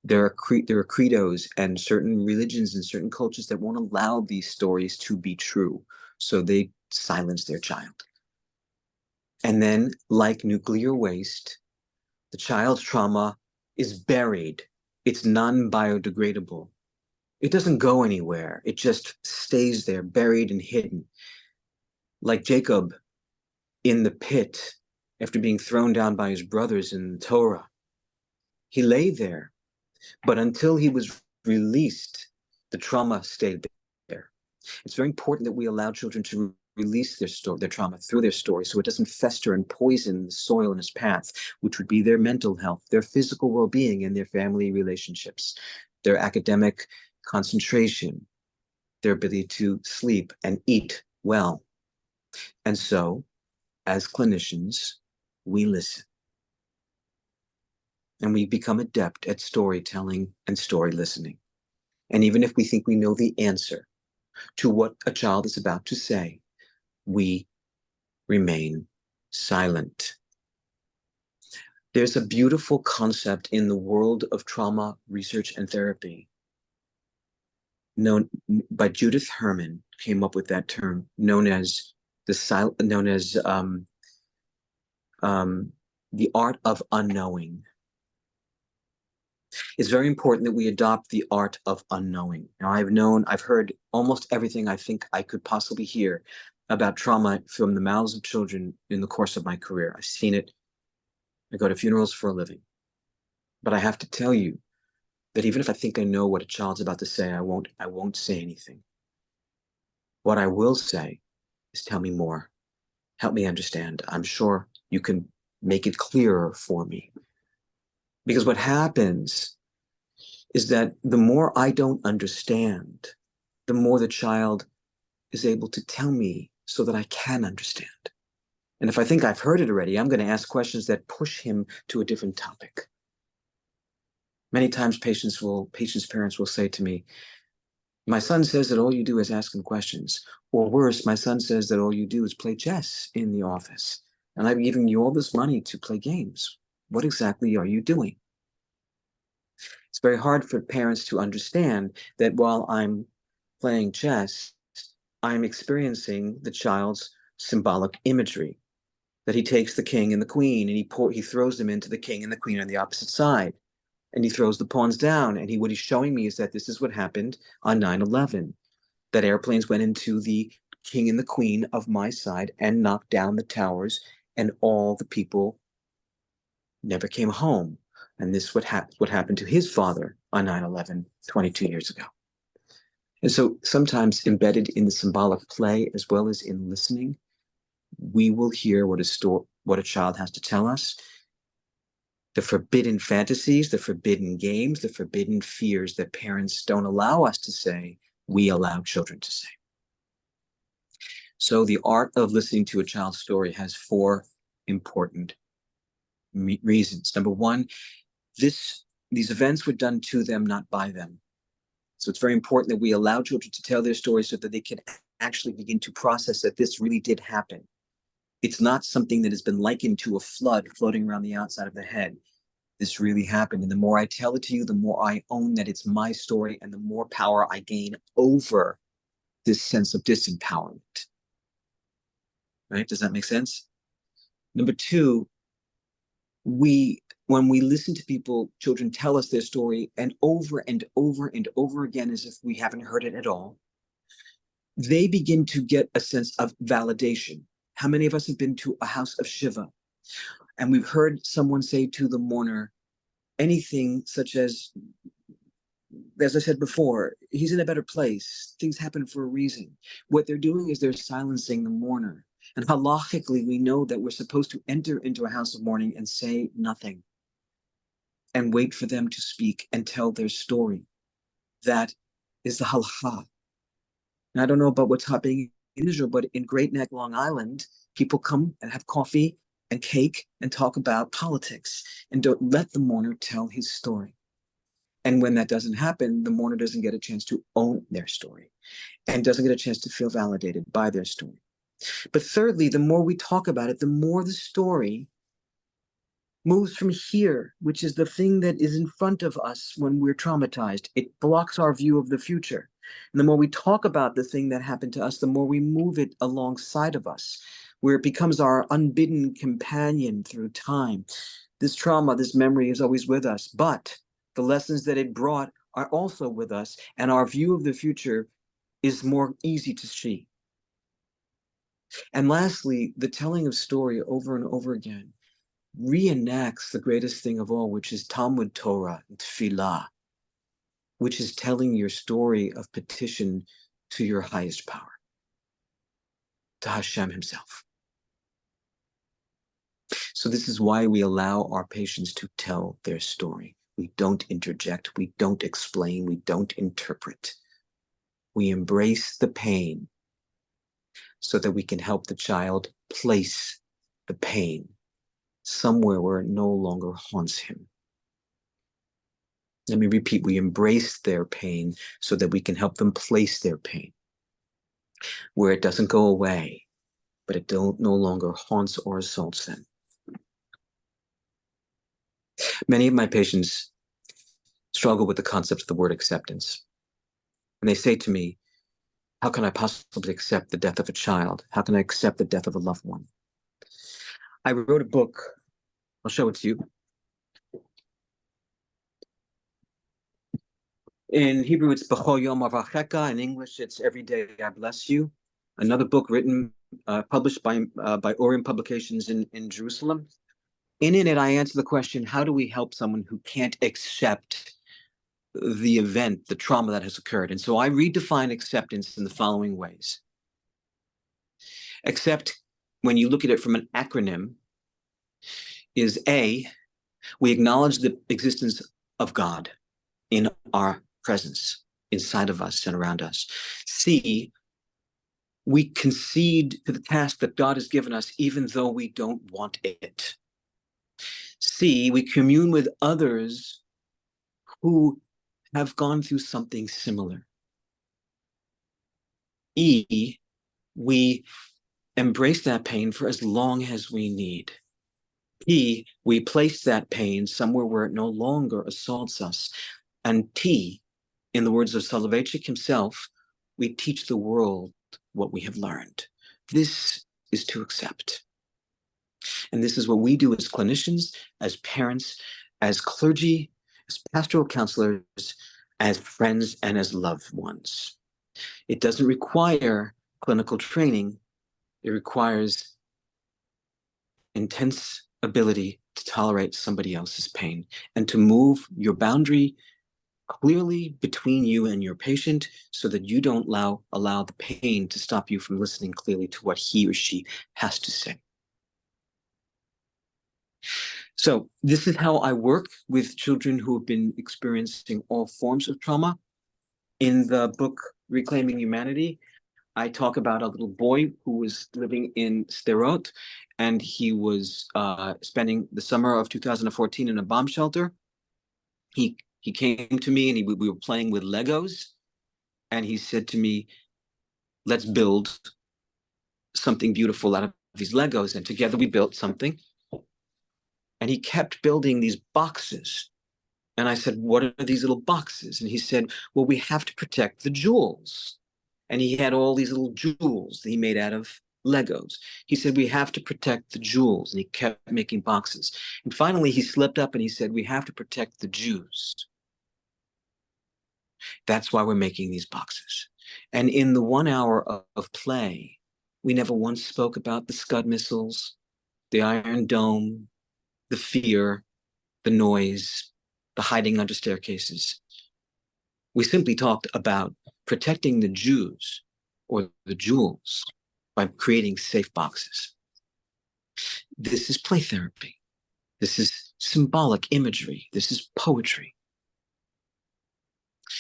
There are credos and certain religions and certain cultures that won't allow these stories to be true, so they silence their child. And then, like nuclear waste, the child's trauma is buried. It's non-biodegradable. It doesn't go anywhere. It just stays there, buried and hidden. Like Jacob in the pit after being thrown down by his brothers in the Torah. He lay there, but until he was released, the trauma stayed there. It's very important that we allow children to release their trauma through their story so it doesn't fester and poison the soil in his path, which would be their mental health, their physical well-being, and their family relationships, their academic concentration, their ability to sleep and eat well. And so, as clinicians, we listen. And we become adept at storytelling and story listening. And even if we think we know the answer to what a child is about to say, we remain silent. There's a beautiful concept in the world of trauma research and therapy known by Judith Herman, came up with that term, known as the art of unknowing. It's very important that we adopt the art of unknowing. Now, I've heard almost everything I think I could possibly hear about trauma from the mouths of children in the course of my career. I've seen it. I go to funerals for a living. But I have to tell you that even if I think I know what a child's about to say, I won't say anything. What I will say is, tell me more. Help me understand. I'm sure you can make it clearer for me. Because what happens is that the more I don't understand, the more the child is able to tell me so that I can understand. And if I think I've heard it already, I'm going to ask questions that push him to a different topic. Many times patients' parents will say to me, my son says that all you do is ask him questions. Or worse, my son says that all you do is play chess in the office. And I'm giving you all this money to play games. What exactly are you doing? It's very hard for parents to understand that while I'm playing chess, I'm experiencing the child's symbolic imagery, that he takes the king and the queen and he throws them into the king and the queen on the opposite side. And he throws the pawns down. And what he's showing me is that this is what happened on 9/11, that airplanes went into the king and the queen of my side and knocked down the towers, and all the people never came home. And this what happened to his father on 9/11, 22 years ago. And so sometimes embedded in the symbolic play, as well as in listening, we will hear what a child has to tell us, the forbidden fantasies, the forbidden games, the forbidden fears that parents don't allow us to say, we allow children to say. So the art of listening to a child's story has 4 important reasons. Number 1, these events were done to them, not by them. So it's very important that we allow children to tell their stories so that they can actually begin to process that this really did happen. It's not something that has been likened to a flood floating around the outside of the head. this really happened. And the more I tell it to you, the more I own that it's my story and the more power I gain over this sense of disempowerment. Right? Does that make sense? Number two, when we listen to people, children tell us their story and over and over and over again, as if we haven't heard it at all, they begin to get a sense of validation. How many of us have been to a house of Shiva and we've heard someone say to the mourner anything such as I said before, he's in a better place. Things happen for a reason. What they're doing is they're silencing the mourner. And halachically, we know that we're supposed to enter into a house of mourning and say nothing and wait for them to speak and tell their story. That is the halakha. And I don't know about what's happening in Israel, but in Great Neck, Long Island, people come and have coffee and cake and talk about politics and don't let the mourner tell his story. And when that doesn't happen, the mourner doesn't get a chance to own their story and doesn't get a chance to feel validated by their story. But thirdly, the more we talk about it, the more the story moves from here, which is the thing that is in front of us when we're traumatized. It blocks our view of the future. And the more we talk about the thing that happened to us, the more we move it alongside of us, where it becomes our unbidden companion through time. This trauma, this memory is always with us, but the lessons that it brought are also with us, and our view of the future is more easy to see. And lastly, the telling of story over and over again reenacts the greatest thing of all, which is Talmud Torah, Tefillah, which is telling your story of petition to your highest power, to Hashem himself. So this is why we allow our patients to tell their story. We don't interject, we don't explain, we don't interpret. We embrace the pain so that we can help the child place the pain somewhere where it no longer haunts him. Let me repeat, we embrace their pain so that we can help them place their pain where it doesn't go away, but it no longer haunts or assaults them. Many of my patients struggle with the concept of the word acceptance. And they say to me, how can I possibly accept the death of a child? How can I accept the death of a loved one? I wrote a book. I'll show it to you. In Hebrew, it's B'chol Yom Avacheka. In English, it's Every Day I Bless You. Another book written, published by Orion Publications in Jerusalem. In it, I answer the question, how do we help someone who can't accept the event, the trauma that has occurred? And so I redefine acceptance in the following ways. Accept, when you look at it from an acronym, is A, we acknowledge the existence of God in our presence, inside of us and around us. C, we concede to the task that God has given us, even though we don't want it. C, we commune with others who have gone through something similar. E, we embrace that pain for as long as we need. P, we place that pain somewhere where it no longer assaults us. And T, in the words of Soloveitchik himself, we teach the world what we have learned. This is to accept. And this is what we do as clinicians, as parents, as clergy, as pastoral counselors, as friends, and as loved ones. It doesn't require clinical training. It requires intense ability to tolerate somebody else's pain and to move your boundary clearly between you and your patient so that you don't allow the pain to stop you from listening clearly to what he or she has to say. So this is how I work with children who have been experiencing all forms of trauma. In the book, Reclaiming Humanity, I talk about a little boy who was living in Sderot, and he was spending the summer of 2014 in a bomb shelter. He came to me and we were playing with Legos, and he said to me, let's build something beautiful out of these Legos. And together we built something. And he kept building these boxes. And I said, what are these little boxes? And he said, well, we have to protect the jewels. And he had all these little jewels that he made out of Legos. He said, we have to protect the jewels. And he kept making boxes. And finally, he slipped up and he said, we have to protect the Jews. That's why we're making these boxes. And in the 1 hour of play, we never once spoke about the Scud missiles, the Iron Dome, the fear, the noise, the hiding under staircases. We simply talked about protecting the Jews or the jewels by creating safe boxes. This is play therapy. This is symbolic imagery. This is poetry.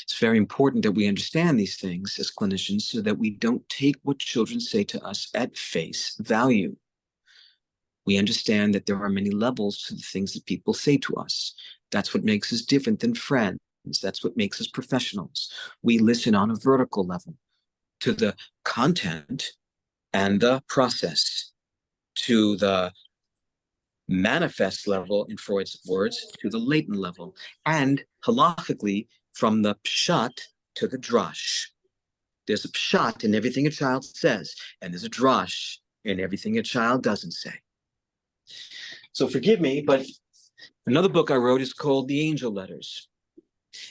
It's very important that we understand these things as clinicians so that we don't take what children say to us at face value. We understand that there are many levels to the things that people say to us. That's what makes us different than friends. That's what makes us professionals. We listen on a vertical level to the content and the process, to the manifest level, in Freud's words, to the latent level, and halakhically, from the pshat to the drash. There's a pshat in everything a child says, and there's a drash in everything a child doesn't say. So forgive me, but another book I wrote is called The Angel Letters.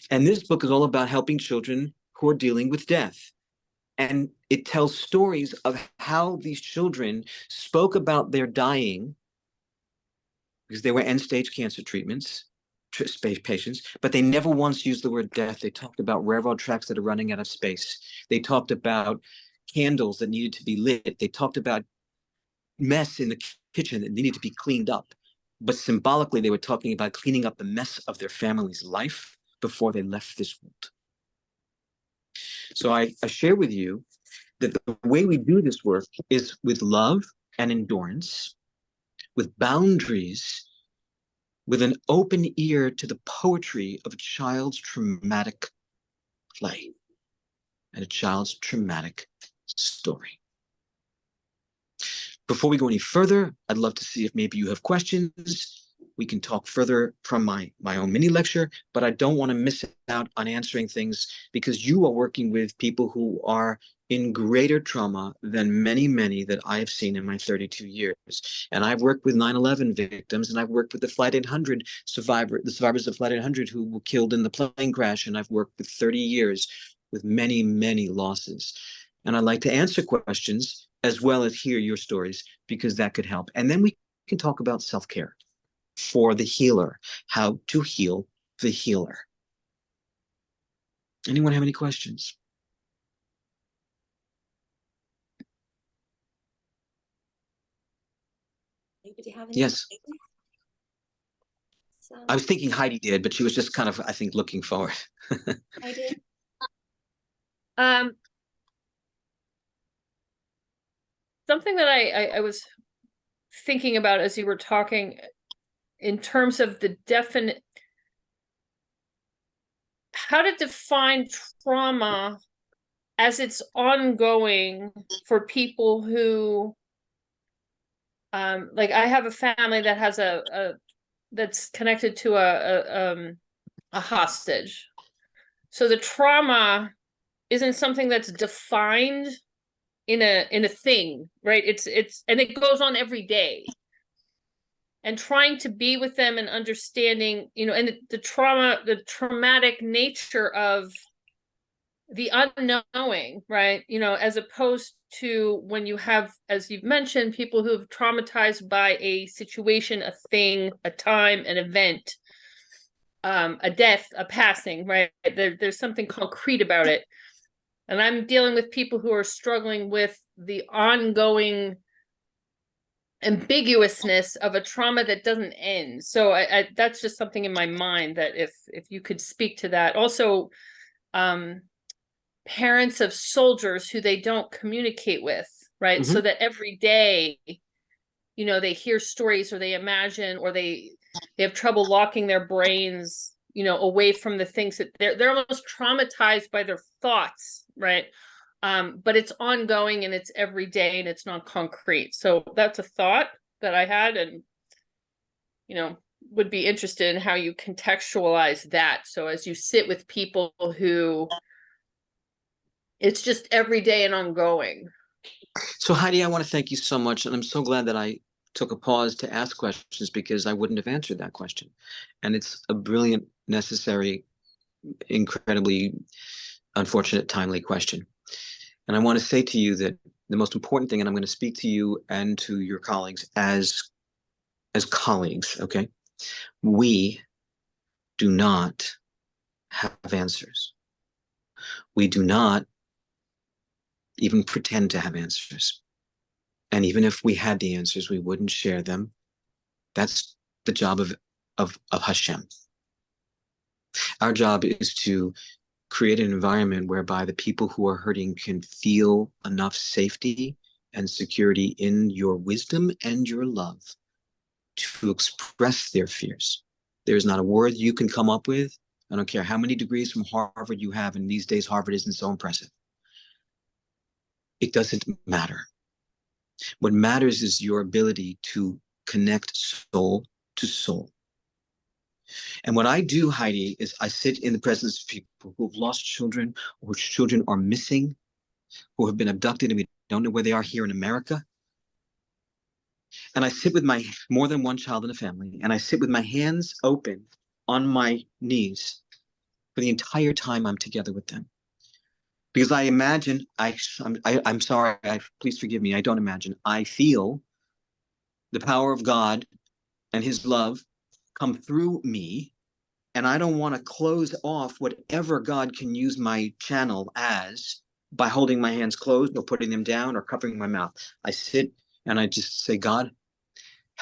And this book is all about helping children who are dealing with death. And it tells stories of how these children spoke about their dying because they were end-stage cancer treatments, patients, but they never once used the word death. They talked about railroad tracks that are running out of space. They talked about candles that needed to be lit. They talked about mess in the kitchen that needed to be cleaned up. But symbolically, they were talking about cleaning up the mess of their family's life before they left this world. So I share with you that the way we do this work is with love and endurance, with boundaries, with an open ear to the poetry of a child's traumatic play and a child's traumatic story. Before we go any further, I'd love to see if maybe you have questions. We can talk further from my own mini lecture, but I don't want to miss out on answering things because you are working with people who are in greater trauma than many, many that I have seen in my 32 years. And I've worked with 9/11 victims, and I've worked with the Flight 800 the survivors of Flight 800 who were killed in the plane crash, and I've worked with 30 years with many, many losses. And I'd like to answer questions as well as hear your stories because that could help. And then we can talk about self-care for the healer, how to heal the healer. Anyone have any questions? Anybody have any? Yes. I was thinking Heidi did, but she was just kind of, I think, looking forward. Heidi? Something that I was thinking about as you were talking in terms of the definite, how to define trauma as it's ongoing for people who, like I have a family that has that's connected to a hostage. So the trauma isn't something that's defined in a thing, right? It's and it goes on every day. And trying to be with them and understanding, you know, and the traumatic nature of the unknowing, right? You know, as opposed to when you have, as you've mentioned, people who have traumatized by a situation, a thing, a time, an event, a death, a passing, right? There's something concrete about it. And I'm dealing with people who are struggling with the ongoing ambiguousness of a trauma that doesn't end. So I that's just something in my mind that if you could speak to that. Also, parents of soldiers who they don't communicate with, right? So that every day, you know, they hear stories or they imagine or they have trouble locking their brains, you know, away from the things that they're almost traumatized by their thoughts, right? But it's ongoing and it's every day and it's not concrete. So that's a thought that I had, and you know, would be interested in how you contextualize that. So as you sit with people who it's just every day and ongoing. So Heidi, I want to thank you so much. And I'm so glad that I took a pause to ask questions, because I wouldn't have answered that question. And it's a brilliant, necessary, incredibly unfortunate, timely question. And I want to say to you that the most important thing, and I'm going to speak to you and to your colleagues as colleagues, okay? We do not have answers. We do not even pretend to have answers. And even if we had the answers, we wouldn't share them. That's the job of Hashem. Our job is to create an environment whereby the people who are hurting can feel enough safety and security in your wisdom and your love to express their fears. There's not a word you can come up with. I don't care how many degrees from Harvard you have, and these days Harvard isn't so impressive. It doesn't matter. What matters is your ability to connect soul to soul. And what I do, Heidi, is I sit in the presence of people who have lost children, or whose children are missing, who have been abducted, and we don't know where they are here in America. And I sit with more than one child in a family, and I sit with my hands open on my knees for the entire time I'm together with them. Because I imagine, I'm sorry, please forgive me, I don't imagine, I feel the power of God and his love come through me, and I don't want to close off whatever God can use my channel as by holding my hands closed or putting them down or covering my mouth. I sit and I just say, God,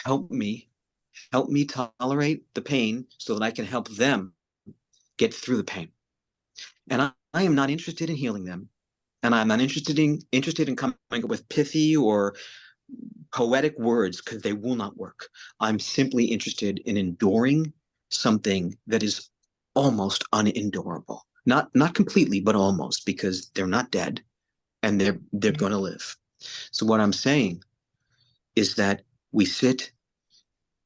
help me tolerate the pain so that I can help them get through the pain. And I am not interested in healing them. And I'm not interested in coming up with pithy or poetic words, because they will not work. I'm simply interested in enduring something that is almost unendurable. Not completely, but almost, because they're not dead and they're going to live. So what I'm saying is that we sit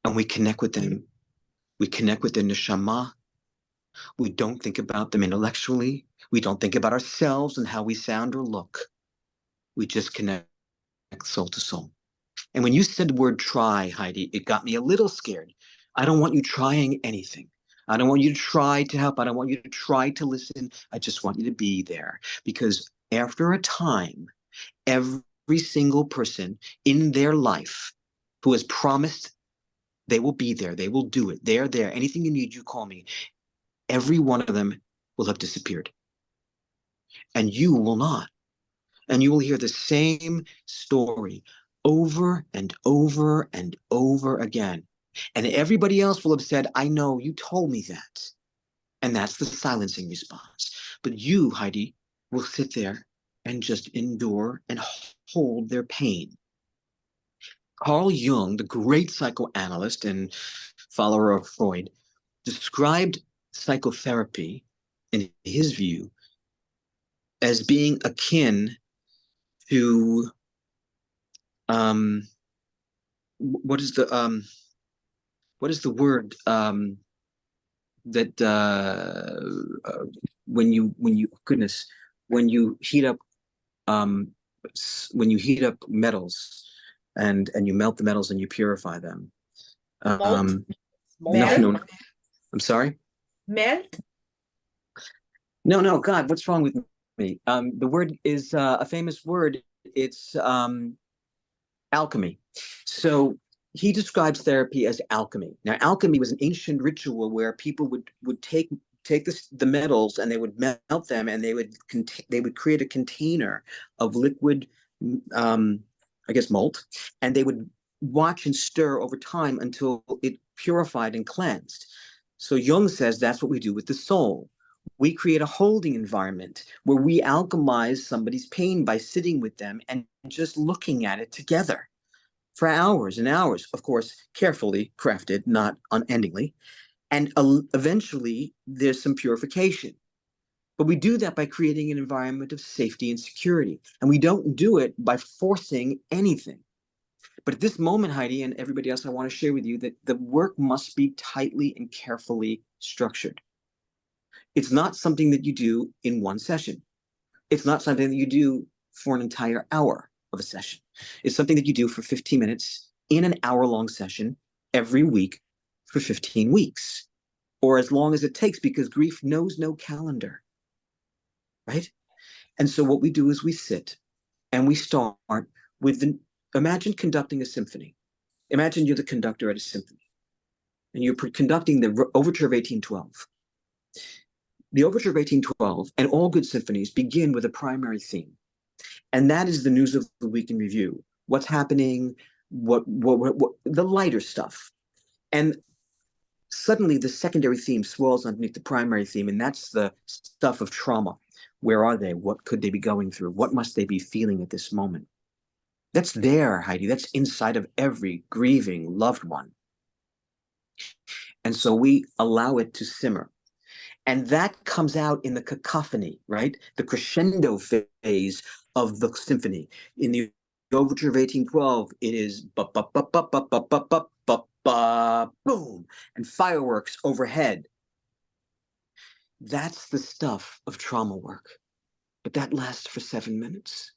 and we connect with them. We connect with their neshama. We don't think about them intellectually. We don't think about ourselves and how we sound or look. We just connect soul to soul. And when you said the word try, Heidi, it got me a little scared. I don't want you trying anything. I don't want you to try to help. I don't want you to try to listen. I just want you to be there. Because after a time, every single person in their life who has promised they will be there, they will do it, they're there, anything you need, you call me, every one of them will have disappeared. And you will not. And you will hear the same story over and over and over again. And everybody else will have said, I know, you told me that. And that's the silencing response. But you, Heidi, will sit there and just endure and hold their pain. Carl Jung, the great psychoanalyst and follower of Freud, described psychotherapy, in his view, as being akin to what is the word that when you heat up metals and you melt the metals and you purify them. Melt? No, I'm sorry. Melt? No, God, what's wrong with me? The word is a famous word. It's alchemy. So he describes therapy as alchemy. Now, alchemy was an ancient ritual where people would take the metals and they would melt them, and they would create a container of liquid, I guess malt, and they would watch and stir over time until it purified and cleansed. So Jung says that's what we do with the soul. We create a holding environment where we alchemize somebody's pain by sitting with them and just looking at it together for hours and hours, of course, carefully crafted, not unendingly. And eventually there's some purification. But we do that by creating an environment of safety and security. And we don't do it by forcing anything. But at this moment, Heidi, and everybody else, I want to share with you that the work must be tightly and carefully structured. It's not something that you do in one session. It's not something that you do for an entire hour of a session. It's something that you do for 15 minutes in an hour-long session every week for 15 weeks, or as long as it takes, because grief knows no calendar, right? And so what we do is we sit and we start with imagine conducting a symphony. Imagine you're the conductor at a symphony and you're conducting the Overture of 1812. The Overture of 1812 and all good symphonies begin with a primary theme. And that is the news of the week in review. What's happening, what the lighter stuff. And suddenly the secondary theme swirls underneath the primary theme, and that's the stuff of trauma. Where are they? What could they be going through? What must they be feeling at this moment? That's there, Heidi. That's inside of every grieving loved one. And so we allow it to simmer. And that comes out in the cacophony, right? The crescendo phase of the symphony. In the Overture of 1812, it is boom, and fireworks overhead. That's the stuff of trauma work. But that lasts for 7 minutes.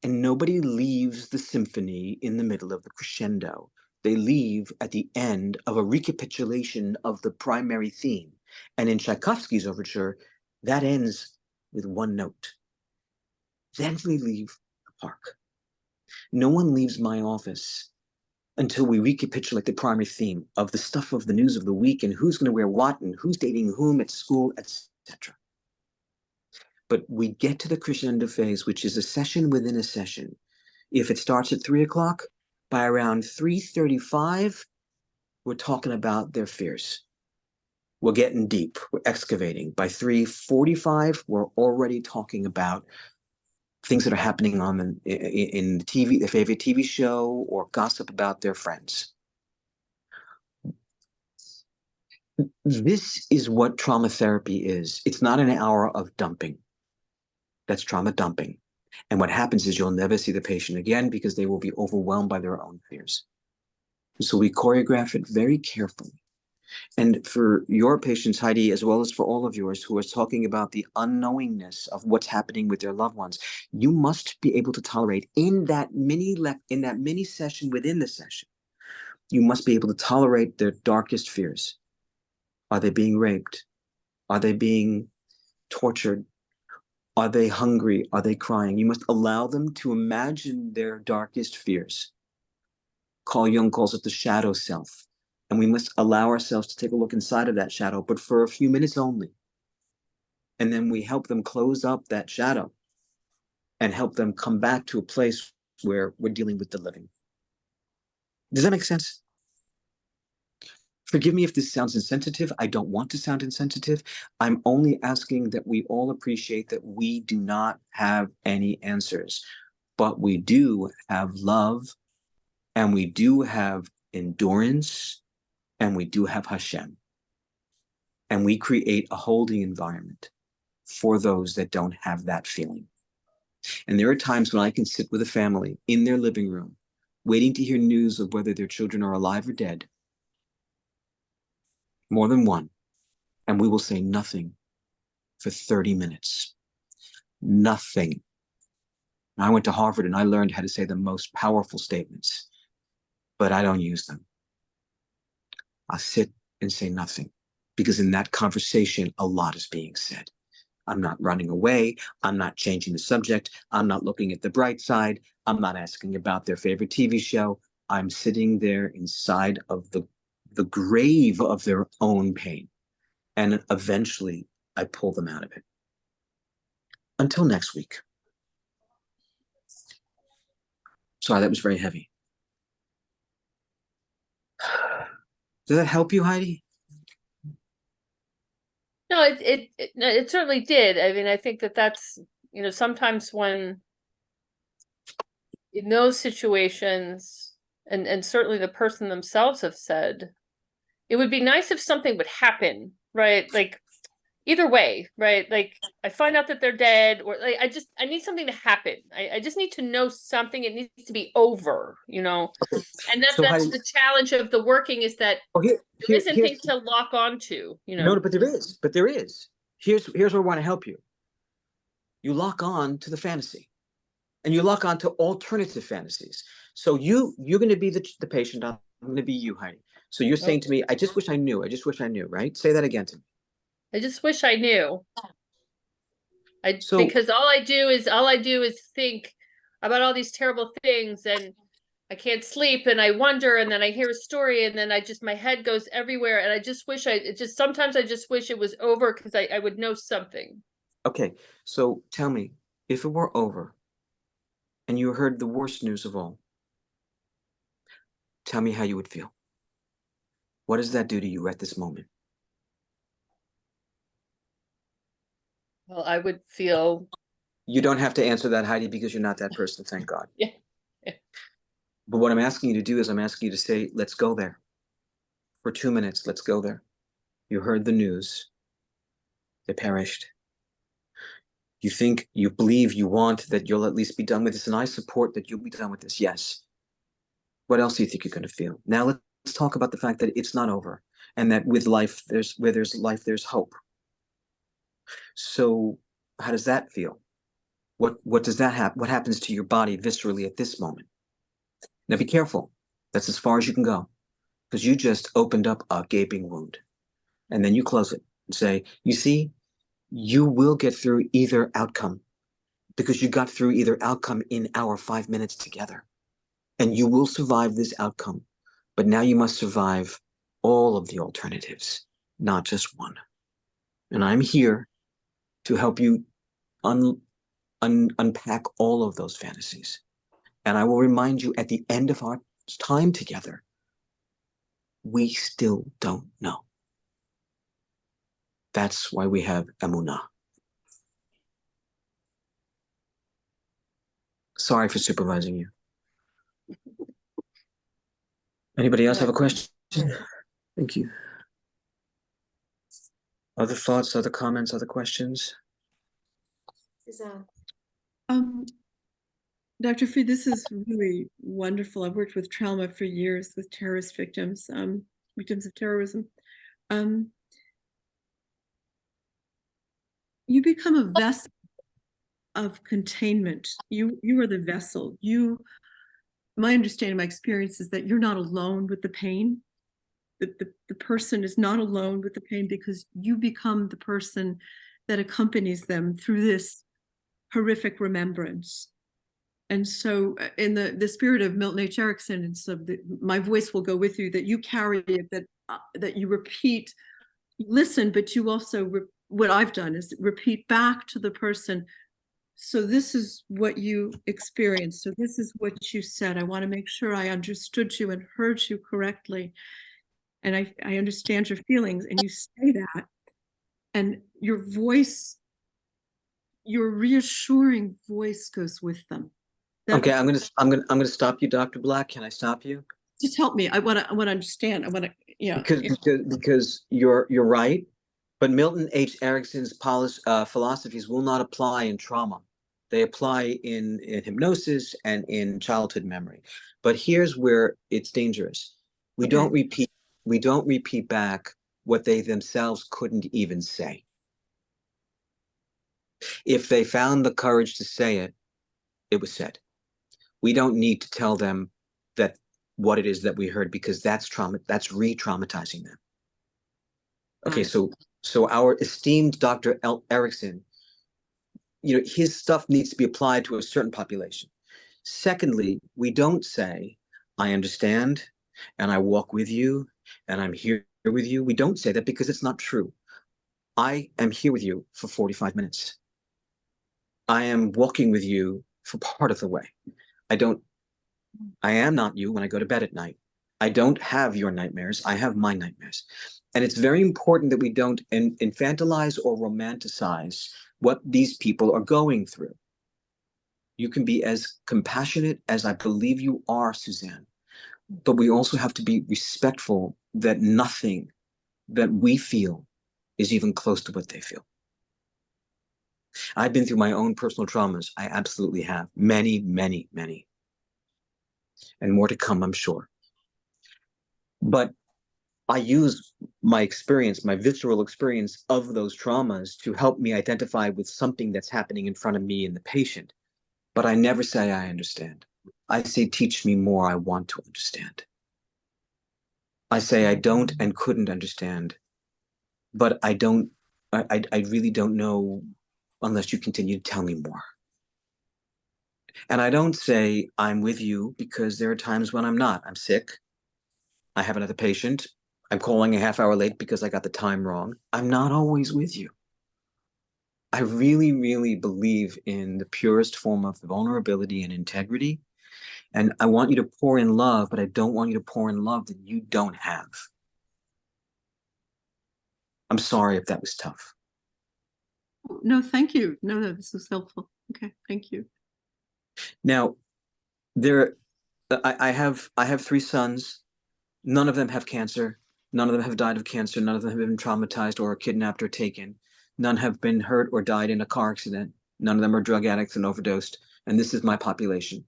And nobody leaves the symphony in the middle of the crescendo. They leave at the end of a recapitulation of the primary theme. And in Tchaikovsky's overture, that ends with one note. Then we leave the park. No one leaves my office until we recapitulate the primary theme of the stuff of the news of the week and who's going to wear what and who's dating whom at school, etc. But we get to the crescendo phase, which is a session within a session. If it starts at 3 o'clock, by around 3:35, we're talking about their fears. We're getting deep, we're excavating. By 3:45, we're already talking about things that are happening on in TV, their favorite TV show, or gossip about their friends. This is what trauma therapy is. It's not an hour of dumping. That's trauma dumping. And what happens is you'll never see the patient again because they will be overwhelmed by their own fears. So we choreograph it very carefully. And for your patients, Heidi, as well as for all of yours who are talking about the unknowingness of what's happening with their loved ones, you must be able to tolerate in that mini session within the session, you must be able to tolerate their darkest fears. Are they being raped? Are they being tortured? Are they hungry? Are they crying? You must allow them to imagine their darkest fears. Carl Jung calls it the shadow self. And we must allow ourselves to take a look inside of that shadow, but for a few minutes only. And then we help them close up that shadow and help them come back to a place where we're dealing with the living. Does that make sense? Forgive me if this sounds insensitive. I don't want to sound insensitive. I'm only asking that we all appreciate that we do not have any answers, but we do have love, and we do have endurance, and we do have Hashem. And we create a holding environment for those that don't have that feeling. And there are times when I can sit with a family in their living room, waiting to hear news of whether their children are alive or dead, more than one, and we will say nothing for 30 minutes. Nothing. I went to Harvard and I learned how to say the most powerful statements, but I don't use them. I sit and say nothing, because in that conversation, a lot is being said. I'm not running away. I'm not changing the subject. I'm not looking at the bright side. I'm not asking about their favorite TV show. I'm sitting there inside of the grave of their own pain. And eventually I pull them out of it. Until next week. Sorry, that was very heavy. Did that help you, Heidi? No, it certainly did. I mean, I think that's, sometimes when in those situations, and certainly the person themselves have said, it would be nice if something would happen, right? Like, either way, right? Like I find out that they're dead, or like I need something to happen. I just need to know something. It needs to be over, you know. And So that's the challenge of the working, is that there isn't here's things to lock onto, you no, know. but there is. Here's where I want to help you. You lock on to the fantasy, and you lock on to alternative fantasies. So you're going to be the patient. I'm going to be you, Heidi. So you're saying to me, I just wish I knew. I just wish I knew, right? Say that again to me. I just wish I knew. So Because all I do is think about all these terrible things, and I can't sleep, and I wonder, and then I hear a story, and then my head goes everywhere, and I just wish sometimes I just wish it was over, because I would know something. okay, so tell me, if it were over and you heard the worst news of all, tell me how you would feel. What does that do to you at this moment? Well, I would feel. You don't have to answer that, Heidi, because you're not that person, thank God. Yeah. But what I'm asking you to do is I'm asking you to say, let's go there. For 2 minutes, let's go there. You heard the news. They perished. You think, you believe, you want that you'll at least be done with this, and I support that you'll be done with this, yes. What else do you think you're going to feel? Now let's talk about the fact that it's not over, and that with life, where there's life, there's hope. So how does that feel? What does that happen? What happens to your body viscerally at this moment? Now be careful. That's as far as you can go, because you just opened up a gaping wound. And then you close it and say, you see, you will get through either outcome, because you got through either outcome in our 5 minutes together. And you will survive this outcome. But now you must survive all of the alternatives, not just one. And I'm here to help you unpack all of those fantasies. And I will remind you at the end of our time together, we still don't know. That's why we have Emunah. Sorry for supervising you. Anybody else have a question? Thank you. Other thoughts, other comments, other questions? Suzanne. Dr. Fee, this is really wonderful. I've worked with trauma for years with terrorist victims, victims of terrorism. You become a vessel of containment. You are the vessel. My understanding, my experience is that you're not alone with the pain. The person is not alone with the pain, because you become the person that accompanies them through this horrific remembrance. And so in the spirit of Milton H. Erickson, and so my voice will go with you, that you carry it, that you repeat, listen, but you also, what I've done is repeat back to the person. So this is what you experienced. So this is what you said. I want to make sure I understood you and heard you correctly. And I understand your feelings, and you say that, and your voice, your reassuring voice goes with them. Okay, I'm gonna stop you, Dr. Black. Can I stop you? Just help me. I want to understand. I want to, yeah. Because you're right, but Milton H. Erickson's philosophies will not apply in trauma. They apply in hypnosis and in childhood memory. But here's where it's dangerous. We don't repeat back what they themselves couldn't even say. If they found the courage to say it, it was said. We don't need to tell them that what it is that we heard, because that's trauma, that's re-traumatizing them. Okay, so our esteemed Dr. Erickson, his stuff needs to be applied to a certain population. Secondly, we don't say, I understand, and I walk with you, and I'm here with you. We don't say that, because it's not true. I am here with you for 45 minutes. I am walking with you for part of the way. I am not you when I go to bed at night. I don't have your nightmares. I have my nightmares. And it's very important that we don't infantilize or romanticize what these people are going through. You can be as compassionate as I believe you are, Suzanne, but we also have to be respectful that nothing that we feel is even close to what they feel. I've been through my own personal traumas. I absolutely have. Many, many, many. And more to come, I'm sure. But I use my experience, my visceral experience of those traumas to help me identify with something that's happening in front of me and the patient. But I never say I understand. I say, teach me more. I want to understand. I say I don't and couldn't understand, but I really don't know unless you continue to tell me more. And I don't say I'm with you, because there are times when I'm not. I'm sick. I have another patient. I'm calling a half hour late because I got the time wrong. I'm not always with you. I really, really believe in the purest form of vulnerability and integrity. And I want you to pour in love, but I don't want you to pour in love that you don't have. I'm sorry if that was tough. No, thank you. No, this was helpful. Okay, thank you. Now, I have 3 sons. None of them have cancer. None of them have died of cancer. None of them have been traumatized or kidnapped or taken. None have been hurt or died in a car accident. None of them are drug addicts and overdosed. And this is my population.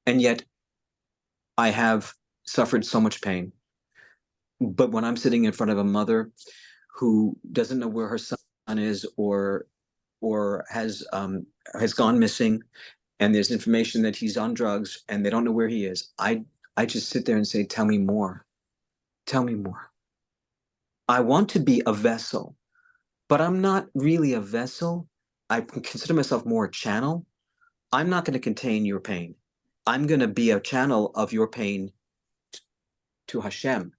And yet, I have suffered so much pain. But when I'm sitting in front of a mother who doesn't know where her son is, or has gone missing, and there's information that he's on drugs and they don't know where he is, I just sit there and say, tell me more. Tell me more. I want to be a vessel, but I'm not really a vessel. I consider myself more a channel. I'm not going to contain your pain. I'm going to be a channel of your pain to Hashem.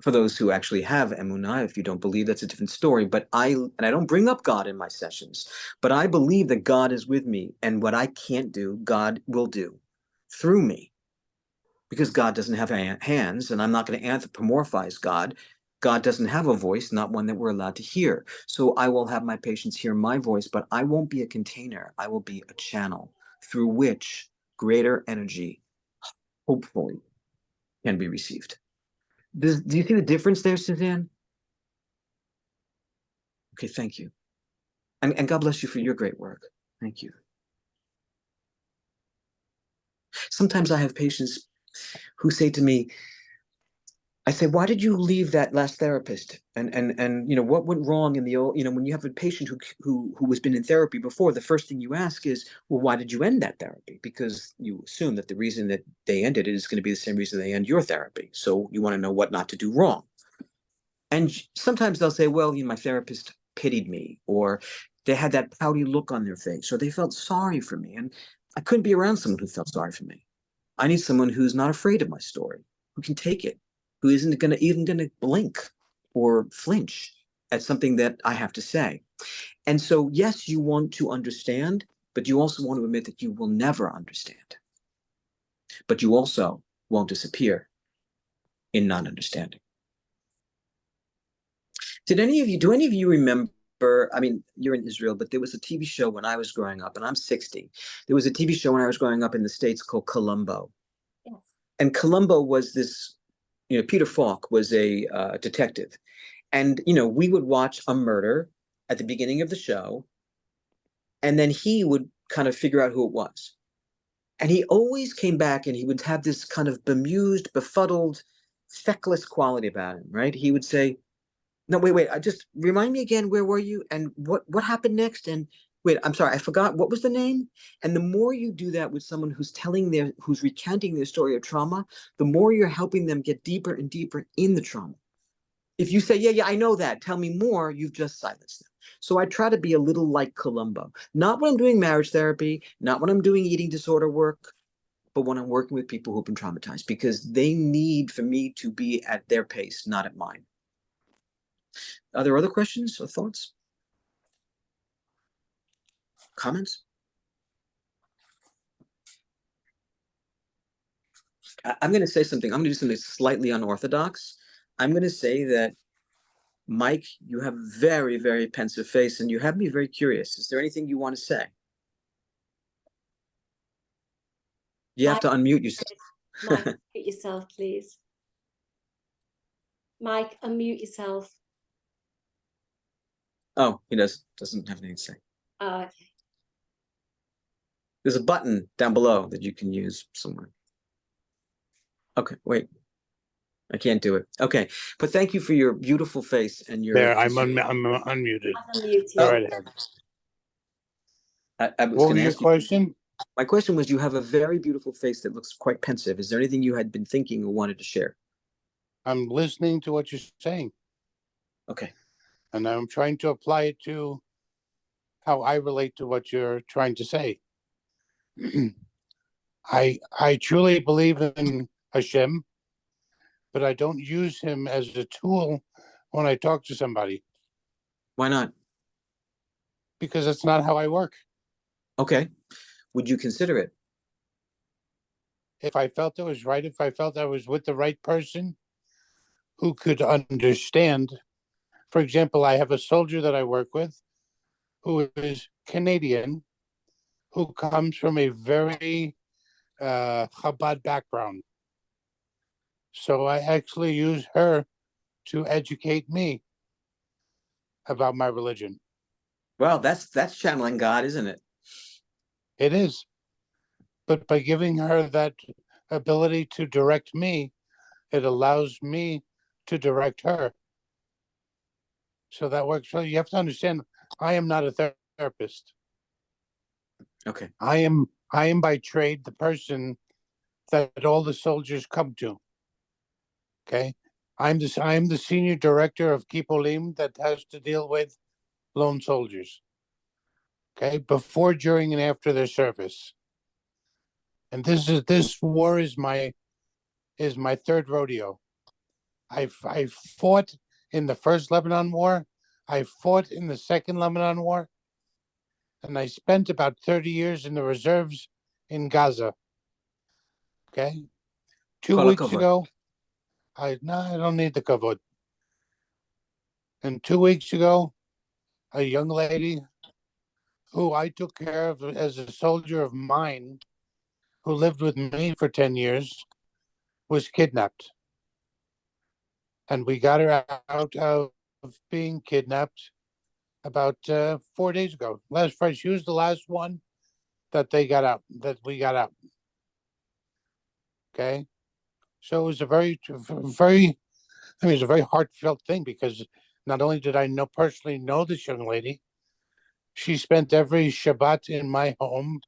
For those who actually have emunah, if you don't believe, that's a different story. But I don't bring up God in my sessions, but I believe that God is with me, and what I can't do, God will do through me, because God doesn't have hands, and I'm not going to anthropomorphize God. God doesn't have a voice, not one that we're allowed to hear. So I will have my patients hear my voice, but I won't be a container. I will be a channel through which greater energy, hopefully, can be received. Do you see the difference there, Suzanne? Okay, thank you. And God bless you for your great work. Thank you. Sometimes I have patients who say to me, I say, why did you leave that last therapist? And you know, what went wrong in the old, you know, when you have a patient who has been in therapy before, the first thing you ask is, well, why did you end that therapy? Because you assume that the reason that they ended it is going to be the same reason they end your therapy. So you want to know what not to do wrong. And sometimes they'll say, well, you know, my therapist pitied me, or they had that pouty look on their face, or they felt sorry for me. And I couldn't be around someone who felt sorry for me. I need someone who's not afraid of my story, who can take it, who isn't even going to blink or flinch at something that I have to say. And so, yes, you want to understand, but you also want to admit that you will never understand. But you also won't disappear in non-understanding. Do any of you remember, I mean, you're in Israel, but there was a TV show when I was growing up, and I'm 60. There was a TV show when I was growing up in the States called Columbo. Yes. And Columbo was this, you know, Peter Falk was a detective. And, you know, we would watch a murder at the beginning of the show, and then he would kind of figure out who it was. And he always came back and he would have this kind of bemused, befuddled, feckless quality about him, right? He would say, no, wait, I just remind me again, where were you? And what happened next? And wait, I'm sorry, I forgot, what was the name? And the more you do that with someone who's who's recounting their story of trauma, the more you're helping them get deeper and deeper in the trauma. If you say, yeah, I know that, tell me more, you've just silenced them. So I try to be a little like Columbo, not when I'm doing marriage therapy, not when I'm doing eating disorder work, but when I'm working with people who've been traumatized, because they need for me to be at their pace, not at mine. Are there other questions or thoughts? Comments? I'm going to say something. I'm going to do something slightly unorthodox. I'm going to say that, Mike, you have a very, very pensive face, and you have me very curious. Is there anything you want to say? You have to unmute yourself. Mike, unmute yourself, please. Mike, unmute yourself. Oh, he doesn't have anything to say. Oh, okay. There's a button down below that you can use somewhere. Okay, wait. I can't do it. Okay, but thank you for your beautiful face and your. There, I'm unmuted. I've unmuted. Go right ahead. I was What going was to your ask you. question? My question was, you have a very beautiful face that looks quite pensive. Is there anything you had been thinking or wanted to share? I'm listening to what you're saying, Okay. and I'm trying to apply it to how I relate to what you're trying to say. I truly believe in Hashem, but I don't use him as a tool when I talk to somebody. Why not? Because that's not how I work. Okay. Would you consider it? If I felt it was right, if I felt I was with the right person who could understand. For example, I have a soldier that I work with who is Canadian, who comes from a very Chabad background. So I actually use her to educate me about my religion. Well, that's channeling God, isn't it? It is. But by giving her that ability to direct me, it allows me to direct her. So that works. So you have to understand, I am not a therapist. Okay. I am by trade the person that all the soldiers come to. Okay. I'm the senior director of Kipolim that has to deal with lone soldiers. Okay, before, during, and after their service. And this war is my third rodeo. I fought in the first Lebanon War. I fought in the second Lebanon War. And I spent about 30 years in the reserves in Gaza. Okay. 2 weeks ago, I don't need the kavod. And 2 weeks ago, a young lady who I took care of as a soldier of mine, who lived with me for 10 years, was kidnapped. And we got her out of being kidnapped about 4 days ago. Last Friday, she was the last one that we got out. Okay. So it was a very, it's a very heartfelt thing, because not only did I personally know this young lady, she spent every Shabbat in my home,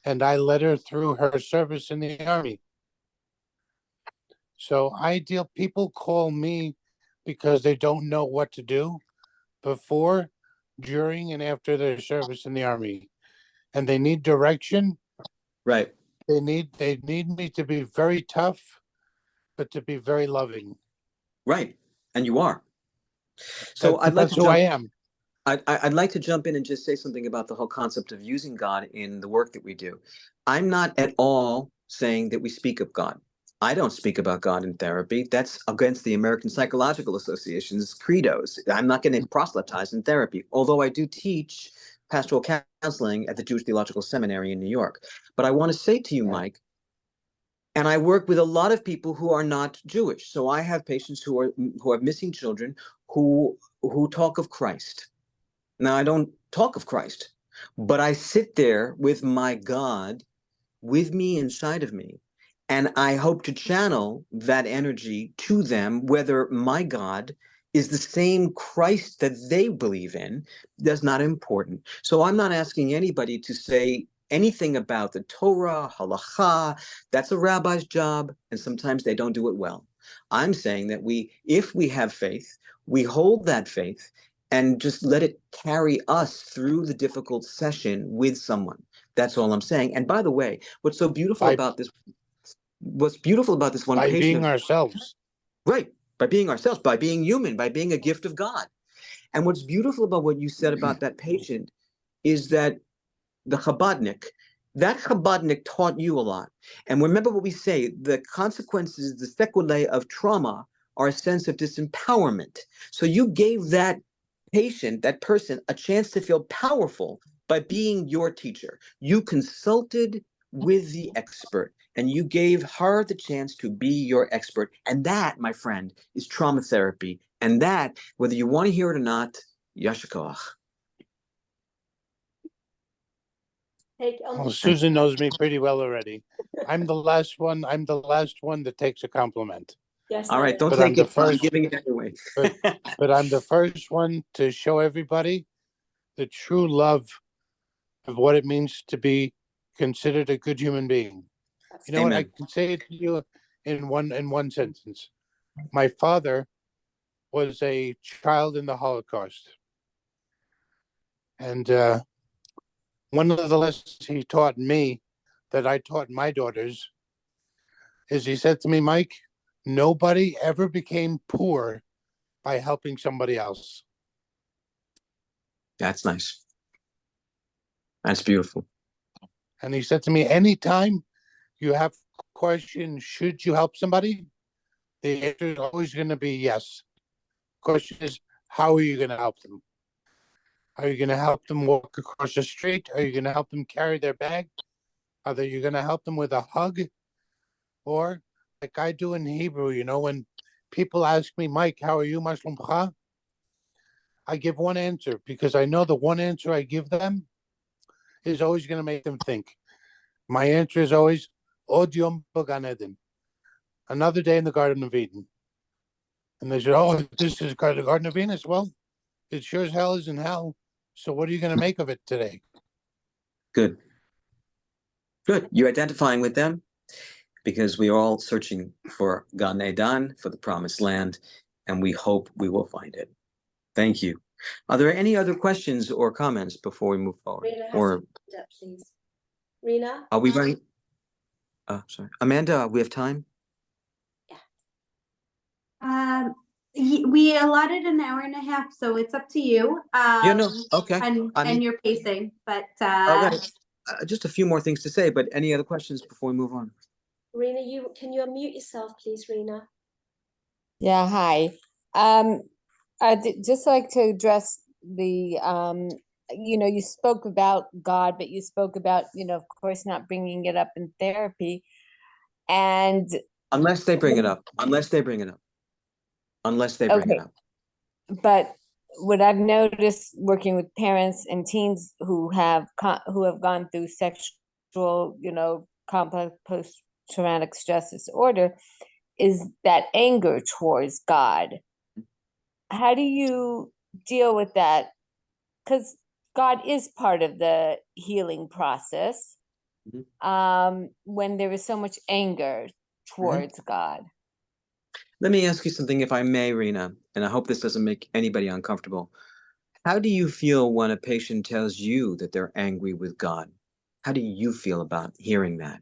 and I led her through her service in the army. So people call me because they don't know what to do before, during, and after their service in the army. And they need direction. Right. They need me to be very tough, but to be very loving. Right. And you are. So That's who I am. I'd like to jump in and just say something about the whole concept of using God in the work that we do. I'm not at all saying that we speak of God. I don't speak about God in therapy. That's against the American Psychological Association's credos. I'm not going to proselytize in therapy, although I do teach pastoral counseling at the Jewish Theological Seminary in New York. But I want to say to you, Mike, and I work with a lot of people who are not Jewish. So I have patients who are missing children who talk of Christ. Now, I don't talk of Christ, but I sit there with my God with me, inside of me, and I hope to channel that energy to them, whether my God is the same Christ that they believe in. That's not important. So I'm not asking anybody to say anything about the Torah, halacha. That's a rabbi's job, and sometimes they don't do it well. I'm saying that if we have faith, we hold that faith and just let it carry us through the difficult session with someone. That's all I'm saying. And by the way, what's beautiful about this one by patient, being ourselves. Right. By being ourselves, by being human, by being a gift of God. And what's beautiful about what you said about that patient is that that Chabadnik taught you a lot. And remember what we say, the consequences, the sequelae of trauma are a sense of disempowerment. So you gave that patient, that person, a chance to feel powerful by being your teacher. You consulted with the expert and you gave her the chance to be your expert. And that, my friend, is trauma therapy. And that, whether you want to hear it or not, Yashikoach. Well, Susan knows me pretty well already. I'm the last one that takes a compliment. Yes. All right, don't But take I'm the it. I'm first- giving it anyway. But I'm the first one to show everybody the true love of what it means to be considered a good human being. You know what? I Amen. can say it to you in one sentence. My father was a child in the Holocaust. And one of the lessons he taught me that I taught my daughters is he said to me, Mike, nobody ever became poor by helping somebody else. That's nice. That's beautiful. And he said to me, anytime you have a question, should you help somebody? The answer is always going to be yes. Question is, how are you going to help them? Are you going to help them walk across the street? Are you going to help them carry their bag? Are you going to help them with a hug? Or like I do in Hebrew, you know, when people ask me, Mike, how are you, Maslumcha? I give one answer because I know the one answer I give them is always going to make them think. My answer is always, Od Yom B'Gan Eden, another day in the Garden of Eden. And they said, oh, this is the Garden of Eden. Well, it sure as hell is in hell. So what are you going to make of it today? Good. Good. You're identifying with them because we are all searching for Gan Eden, for the promised land, and we hope we will find it. Thank you. Are there any other questions or comments before we move forward? Rena has Or her hand up, please. Rena? are we running? Sorry. Amanda, we have time? We allotted an hour and a half, so it's up to you. Yeah, no. Okay. And your pacing, but Right. Just a few more things to say, but any other questions before we move on? Rena, can you unmute yourself, please, Rena? Yeah, hi. I'd just like to address the, you spoke about God, but you spoke about, of course, not bringing it up in therapy. And Unless they bring it up. But what I've noticed working with parents and teens who have gone through sexual, complex post-traumatic stress disorder is that anger towards God. How do you deal with that? Because God is part of the healing process. When there is so much anger towards God. Let me ask you something, if I may, Rena, and I hope this doesn't make anybody uncomfortable. How do you feel when a patient tells you that they're angry with God? How do you feel about hearing that?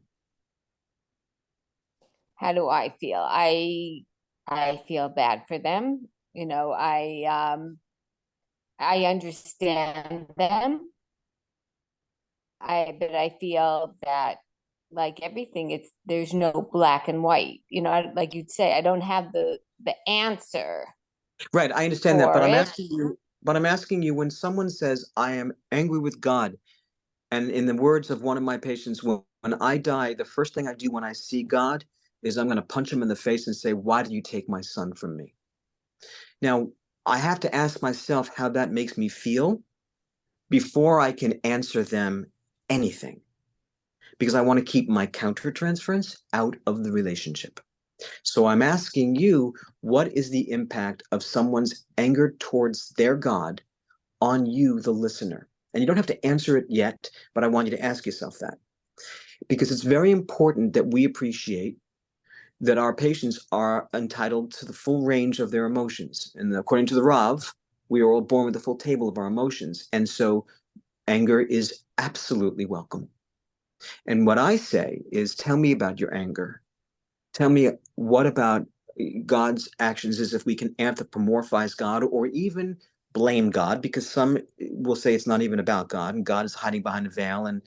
How do I feel? I feel bad for them. I understand them. But I feel that, like everything, there's no black and white. Like you'd say, I don't have the answer. Right, I understand that, but I'm asking you, when someone says, I am angry with God, and in the words of one of my patients, when I die, the first thing I do when I see God is I'm going to punch him in the face and say, why did you take my son from me? Now, I have to ask myself how that makes me feel before I can answer them anything, because I want to keep my countertransference out of the relationship. So I'm asking you, what is the impact of someone's anger towards their God on you, the listener? And you don't have to answer it yet, but I want you to ask yourself that. Because it's very important that we appreciate that our patients are entitled to the full range of their emotions. And according to the Rav, we are all born with the full table of our emotions. And so anger is absolutely welcome. And what I say is, tell me about your anger. Tell me what about God's actions, as if we can anthropomorphize God or even blame God, because some will say it's not even about God and God is hiding behind a veil and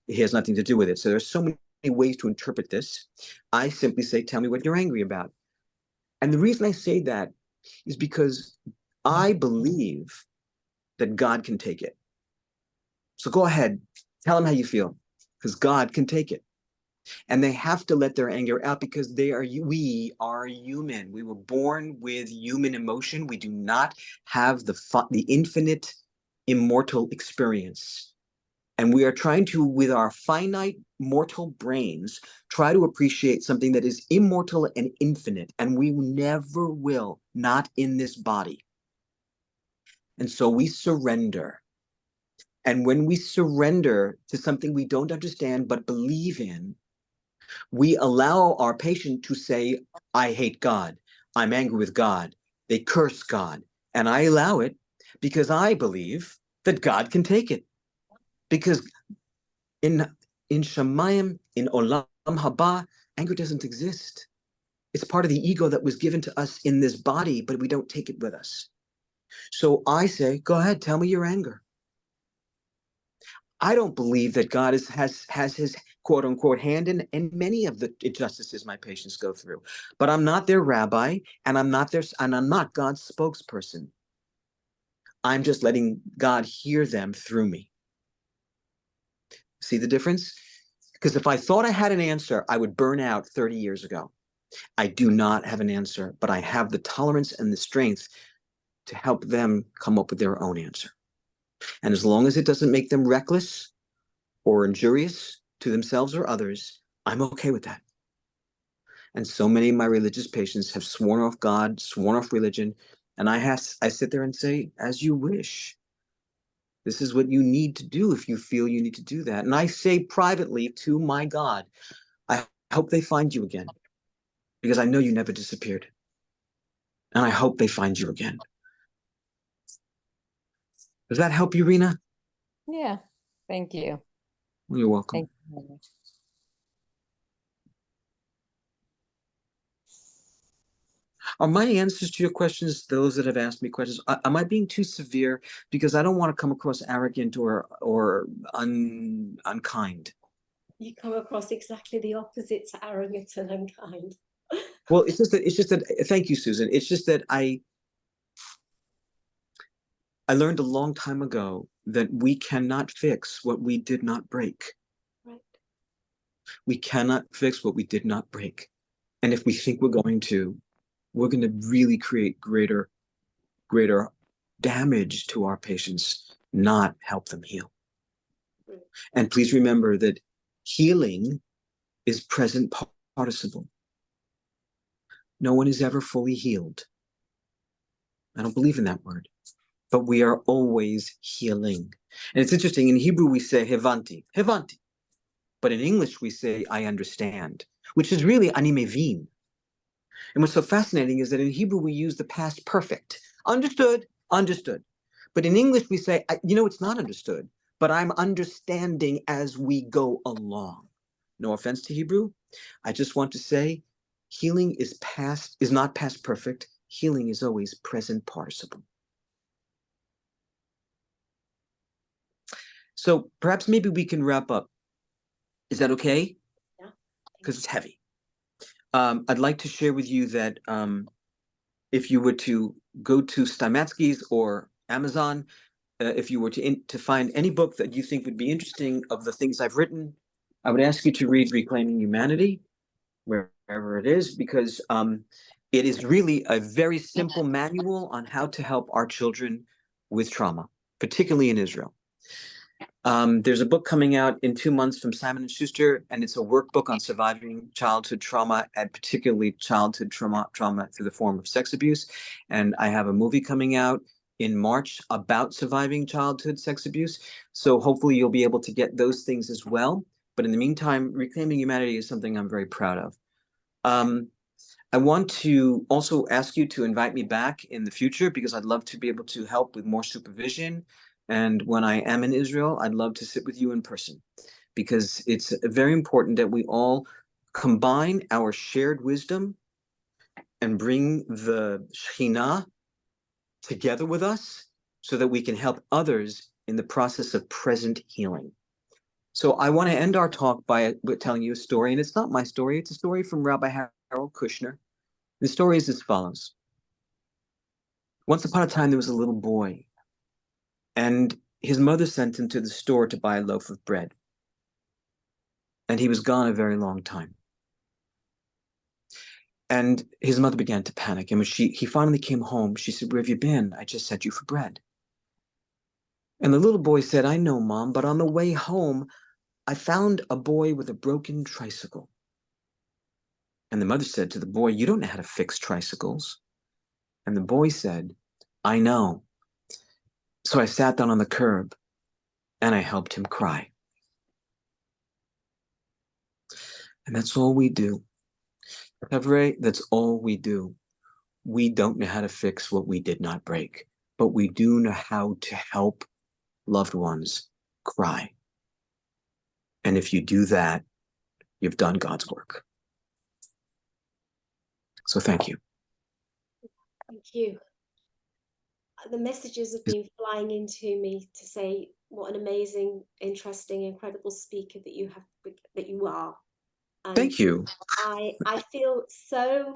he has nothing to do with it. So there's so many ways to interpret this. I simply say, tell me what you're angry about. And the reason I say that is because I believe that God can take it. So go ahead, tell him how you feel, because God can take it. And they have to let their anger out because we are human. We were born with human emotion. We do not have the infinite, immortal experience. And we are trying to, with our finite mortal brains, try to appreciate something that is immortal and infinite. And we never will, not in this body. And so we surrender. And when we surrender to something we don't understand but believe in, we allow our patient to say, I hate God. I'm angry with God. They curse God. And I allow it because I believe that God can take it. Because in Shamayim, in Olam Haba, anger doesn't exist. It's part of the ego that was given to us in this body, but we don't take it with us. So I say, go ahead, tell me your anger. I don't believe that God has his quote unquote hand in many of the injustices my patients go through. But I'm not their rabbi, and I'm not God's spokesperson. I'm just letting God hear them through me. See the difference? Because if I thought I had an answer, I would burn out 30 years ago. I do not have an answer, but I have the tolerance and the strength to help them come up with their own answer. And as long as it doesn't make them reckless or injurious to themselves or others, I'm okay with that. And so many of my religious patients have sworn off God, sworn off religion, and I sit there and say, as you wish. This is what you need to do if you feel you need to do that. And I say privately to my God, I hope they find you again, because I know you never disappeared. And I hope they find you again. Does that help you, Rena? Yeah, thank you. You're welcome. Thank you very much. Are my answers to your questions those that have asked me questions? Am I being too severe? Because I don't want to come across arrogant or unkind. You come across exactly the opposite to arrogant and unkind. Well, it's just that. Thank you, Susan. It's just that I learned a long time ago that we cannot fix what we did not break. Right. We cannot fix what we did not break. And if we think we're going to, we're going to really create greater damage to our patients, not help them heal. Right. And please remember that healing is present participle. No one is ever fully healed. I don't believe in that word. But we are always healing. And it's interesting, in Hebrew we say hevanti, hevanti. But in English we say I understand, which is really ani mevin. And what's so fascinating is that in Hebrew we use the past perfect. Understood, understood. But in English we say, it's not understood, but I'm understanding as we go along. No offense to Hebrew. I just want to say healing is not past perfect. Healing is always present participle. So perhaps maybe we can wrap up. Is that okay? Yeah. Because it's heavy. I'd like to share with you that if you were to go to Steinmatzky's or Amazon, if you were to find any book that you think would be interesting of the things I've written, I would ask you to read Reclaiming Humanity, wherever it is, because it is really a very simple manual on how to help our children with trauma, particularly in Israel. There's a book coming out in 2 months from Simon & Schuster, and it's a workbook on surviving childhood trauma, and particularly childhood trauma through the form of sex abuse. And I have a movie coming out in March about surviving childhood sex abuse. So hopefully you'll be able to get those things as well. But in the meantime, Reclaiming Humanity is something I'm very proud of. I want to also ask you to invite me back in the future, because I'd love to be able to help with more supervision. And when I am in Israel, I'd love to sit with you in person, because it's very important that we all combine our shared wisdom and bring the Shekhinah together with us so that we can help others in the process of present healing. So I want to end our talk by telling you a story, and it's not my story. It's a story from Rabbi Harold Kushner. The story is as follows. Once upon a time, there was a little boy, and his mother sent him to the store to buy a loaf of bread. and he was gone a very long time. And his mother began to panic. And when he finally came home, she said, "Where have you been? I just sent you for bread." And the little boy said, "I know, Mom, but on the way home, I found a boy with a broken tricycle." And the mother said to the boy, "You don't know how to fix tricycles." And the boy said, "I know." So I sat down on the curb and I helped him cry. And that's all we do. That's all we do. We don't know how to fix what we did not break, but we do know how to help loved ones cry. And if you do that, you've done God's work. So thank you. Thank you. The messages have been flying into me to say what an amazing, interesting, incredible speaker that you are. And thank you. I feel so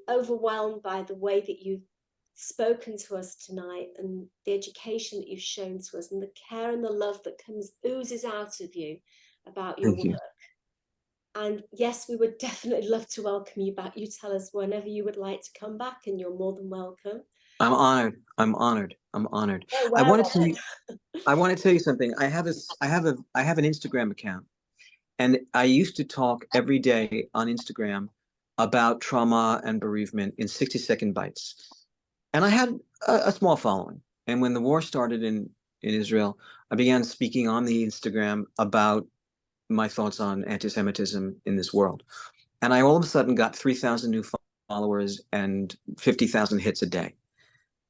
overwhelmed by the way that you've spoken to us tonight, and the education that you've shown to us, and the care and the love that oozes out of you about your work. And yes, we would definitely love to welcome you back. You tell us whenever you would like to come back, and you're more than welcome. I'm honored. I'm honored. I'm honored. Oh, I want to tell you. I want to tell you something. I have an Instagram account, and I used to talk every day on Instagram about trauma and bereavement in 60-second bites, and I had a small following. And when the war started in Israel, I began speaking on the Instagram about my thoughts on anti-Semitism in this world, and I all of a sudden got 3,000 new followers and 50,000 hits a day.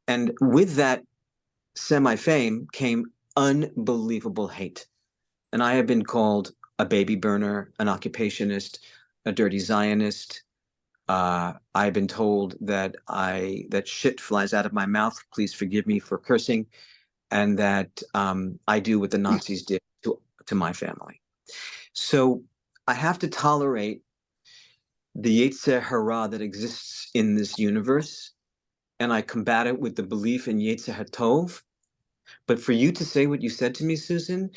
And with that semi-fame came unbelievable hate. And I have been called a baby burner, an occupationist, a dirty Zionist. I've been told that shit flies out of my mouth. Please forgive me for cursing. And that I do what the Nazis did to my family. So I have to tolerate the Yetzer Hara that exists in this universe, and I combat it with the belief in Yetzer HaTov. But for you to say what you said to me, Susan,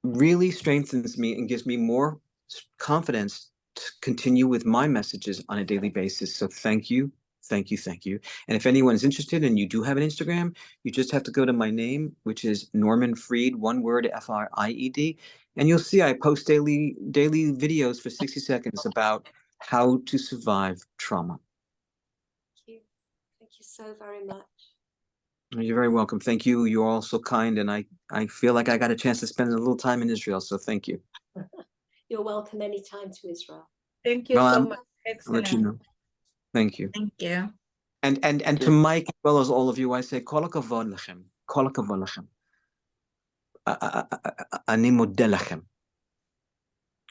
really strengthens me and gives me more confidence to continue with my messages on a daily basis. So thank you, thank you, thank you. And if anyone is interested and you do have an Instagram, you just have to go to my name, which is Norman Fried, one word, Fried, and you'll see I post daily videos for 60 seconds about how to survive trauma. Thank you so very much. You're very welcome. Thank you. You're all so kind, and I feel like I got a chance to spend a little time in Israel, so thank you. You're welcome anytime to Israel. Thank you so much. I'll let you know. Thank you. Thank you. And to Mike, as well as all of you, I say, Kol hakavod lachem. Kol hakavod lachem. Ani modeh lachem.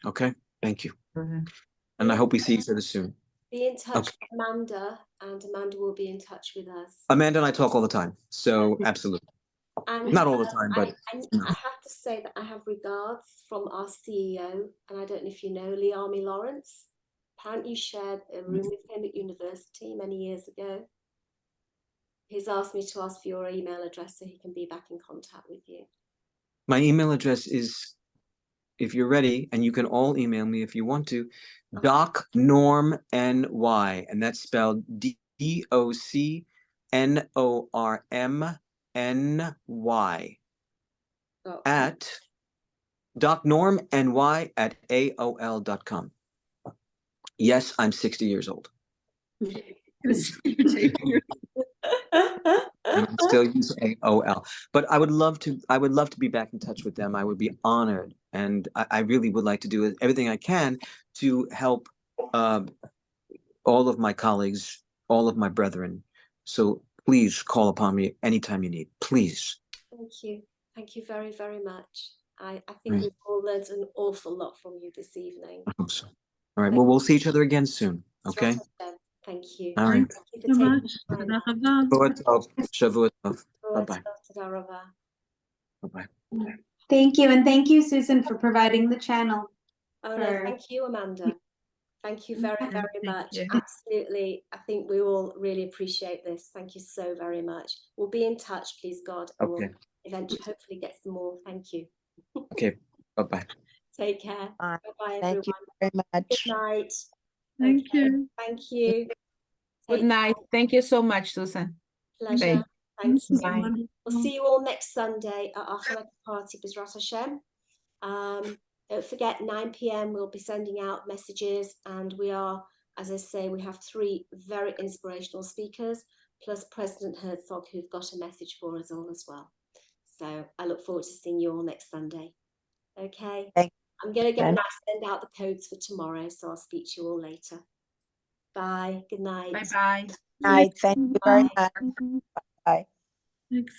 Okay? Thank you. And I hope we see each other soon. Be in touch with Amanda, and Amanda will be in touch with us. Amanda and I talk all the time, so absolutely. And, not all the time, but I have to say that I have regards from our CEO, and I don't know if you know Liami Lawrence. Apparently you shared a room with him at university many years ago. He's asked me to ask for your email address so he can be back in contact with you. My email address is, if you're ready, and you can all email me if you want to, DocNormNY, and that's spelled DocNormNY at DocNormNY@AOL.com. Yes, I'm 60 years old. And I still use AOL, but I would love to be back in touch with them. I would be honored, and I really would like to do everything I can to help all of my colleagues, all of my brethren. So please call upon me anytime you need, please. Thank you very, very much. I think we've all learned an awful lot from you this evening. I hope so. All right, well, we'll see each other again soon, okay? Thank you. All right. Thank you for taking time. Shavua tov. Bye-bye. Bye-bye. Thank you. And thank you, Susan, for providing the channel. Oh, no, thank you, Amanda. Thank you very, very much. Absolutely. I think we all really appreciate this. Thank you so very much. We'll be in touch, please, God. And we'll eventually hopefully get some more. Thank you. Okay. Bye-bye. Take care. Bye. Bye-bye, Thank you everyone. very Good much. night. Thank Okay, you. Thank you. Good Take night. care. Thank you so much, Susan. Pleasure. Bye. Thank This was you. Bye. wonderful. We'll see you all next Sunday at our Hanukkah party, B'ezras Hashem. Don't forget, 9 p.m. we'll be sending out messages, and we are, as I say, we have 3 very inspirational speakers, plus President Herzog, who've got a message for us all as well. So I look forward to seeing you all next Sunday. Okay. Thank I'm going to go you. and send out the codes for tomorrow, so I'll speak to you all later. Bye. Good night. Bye-bye. Night. Thank you very Bye. much. Bye. Thanks.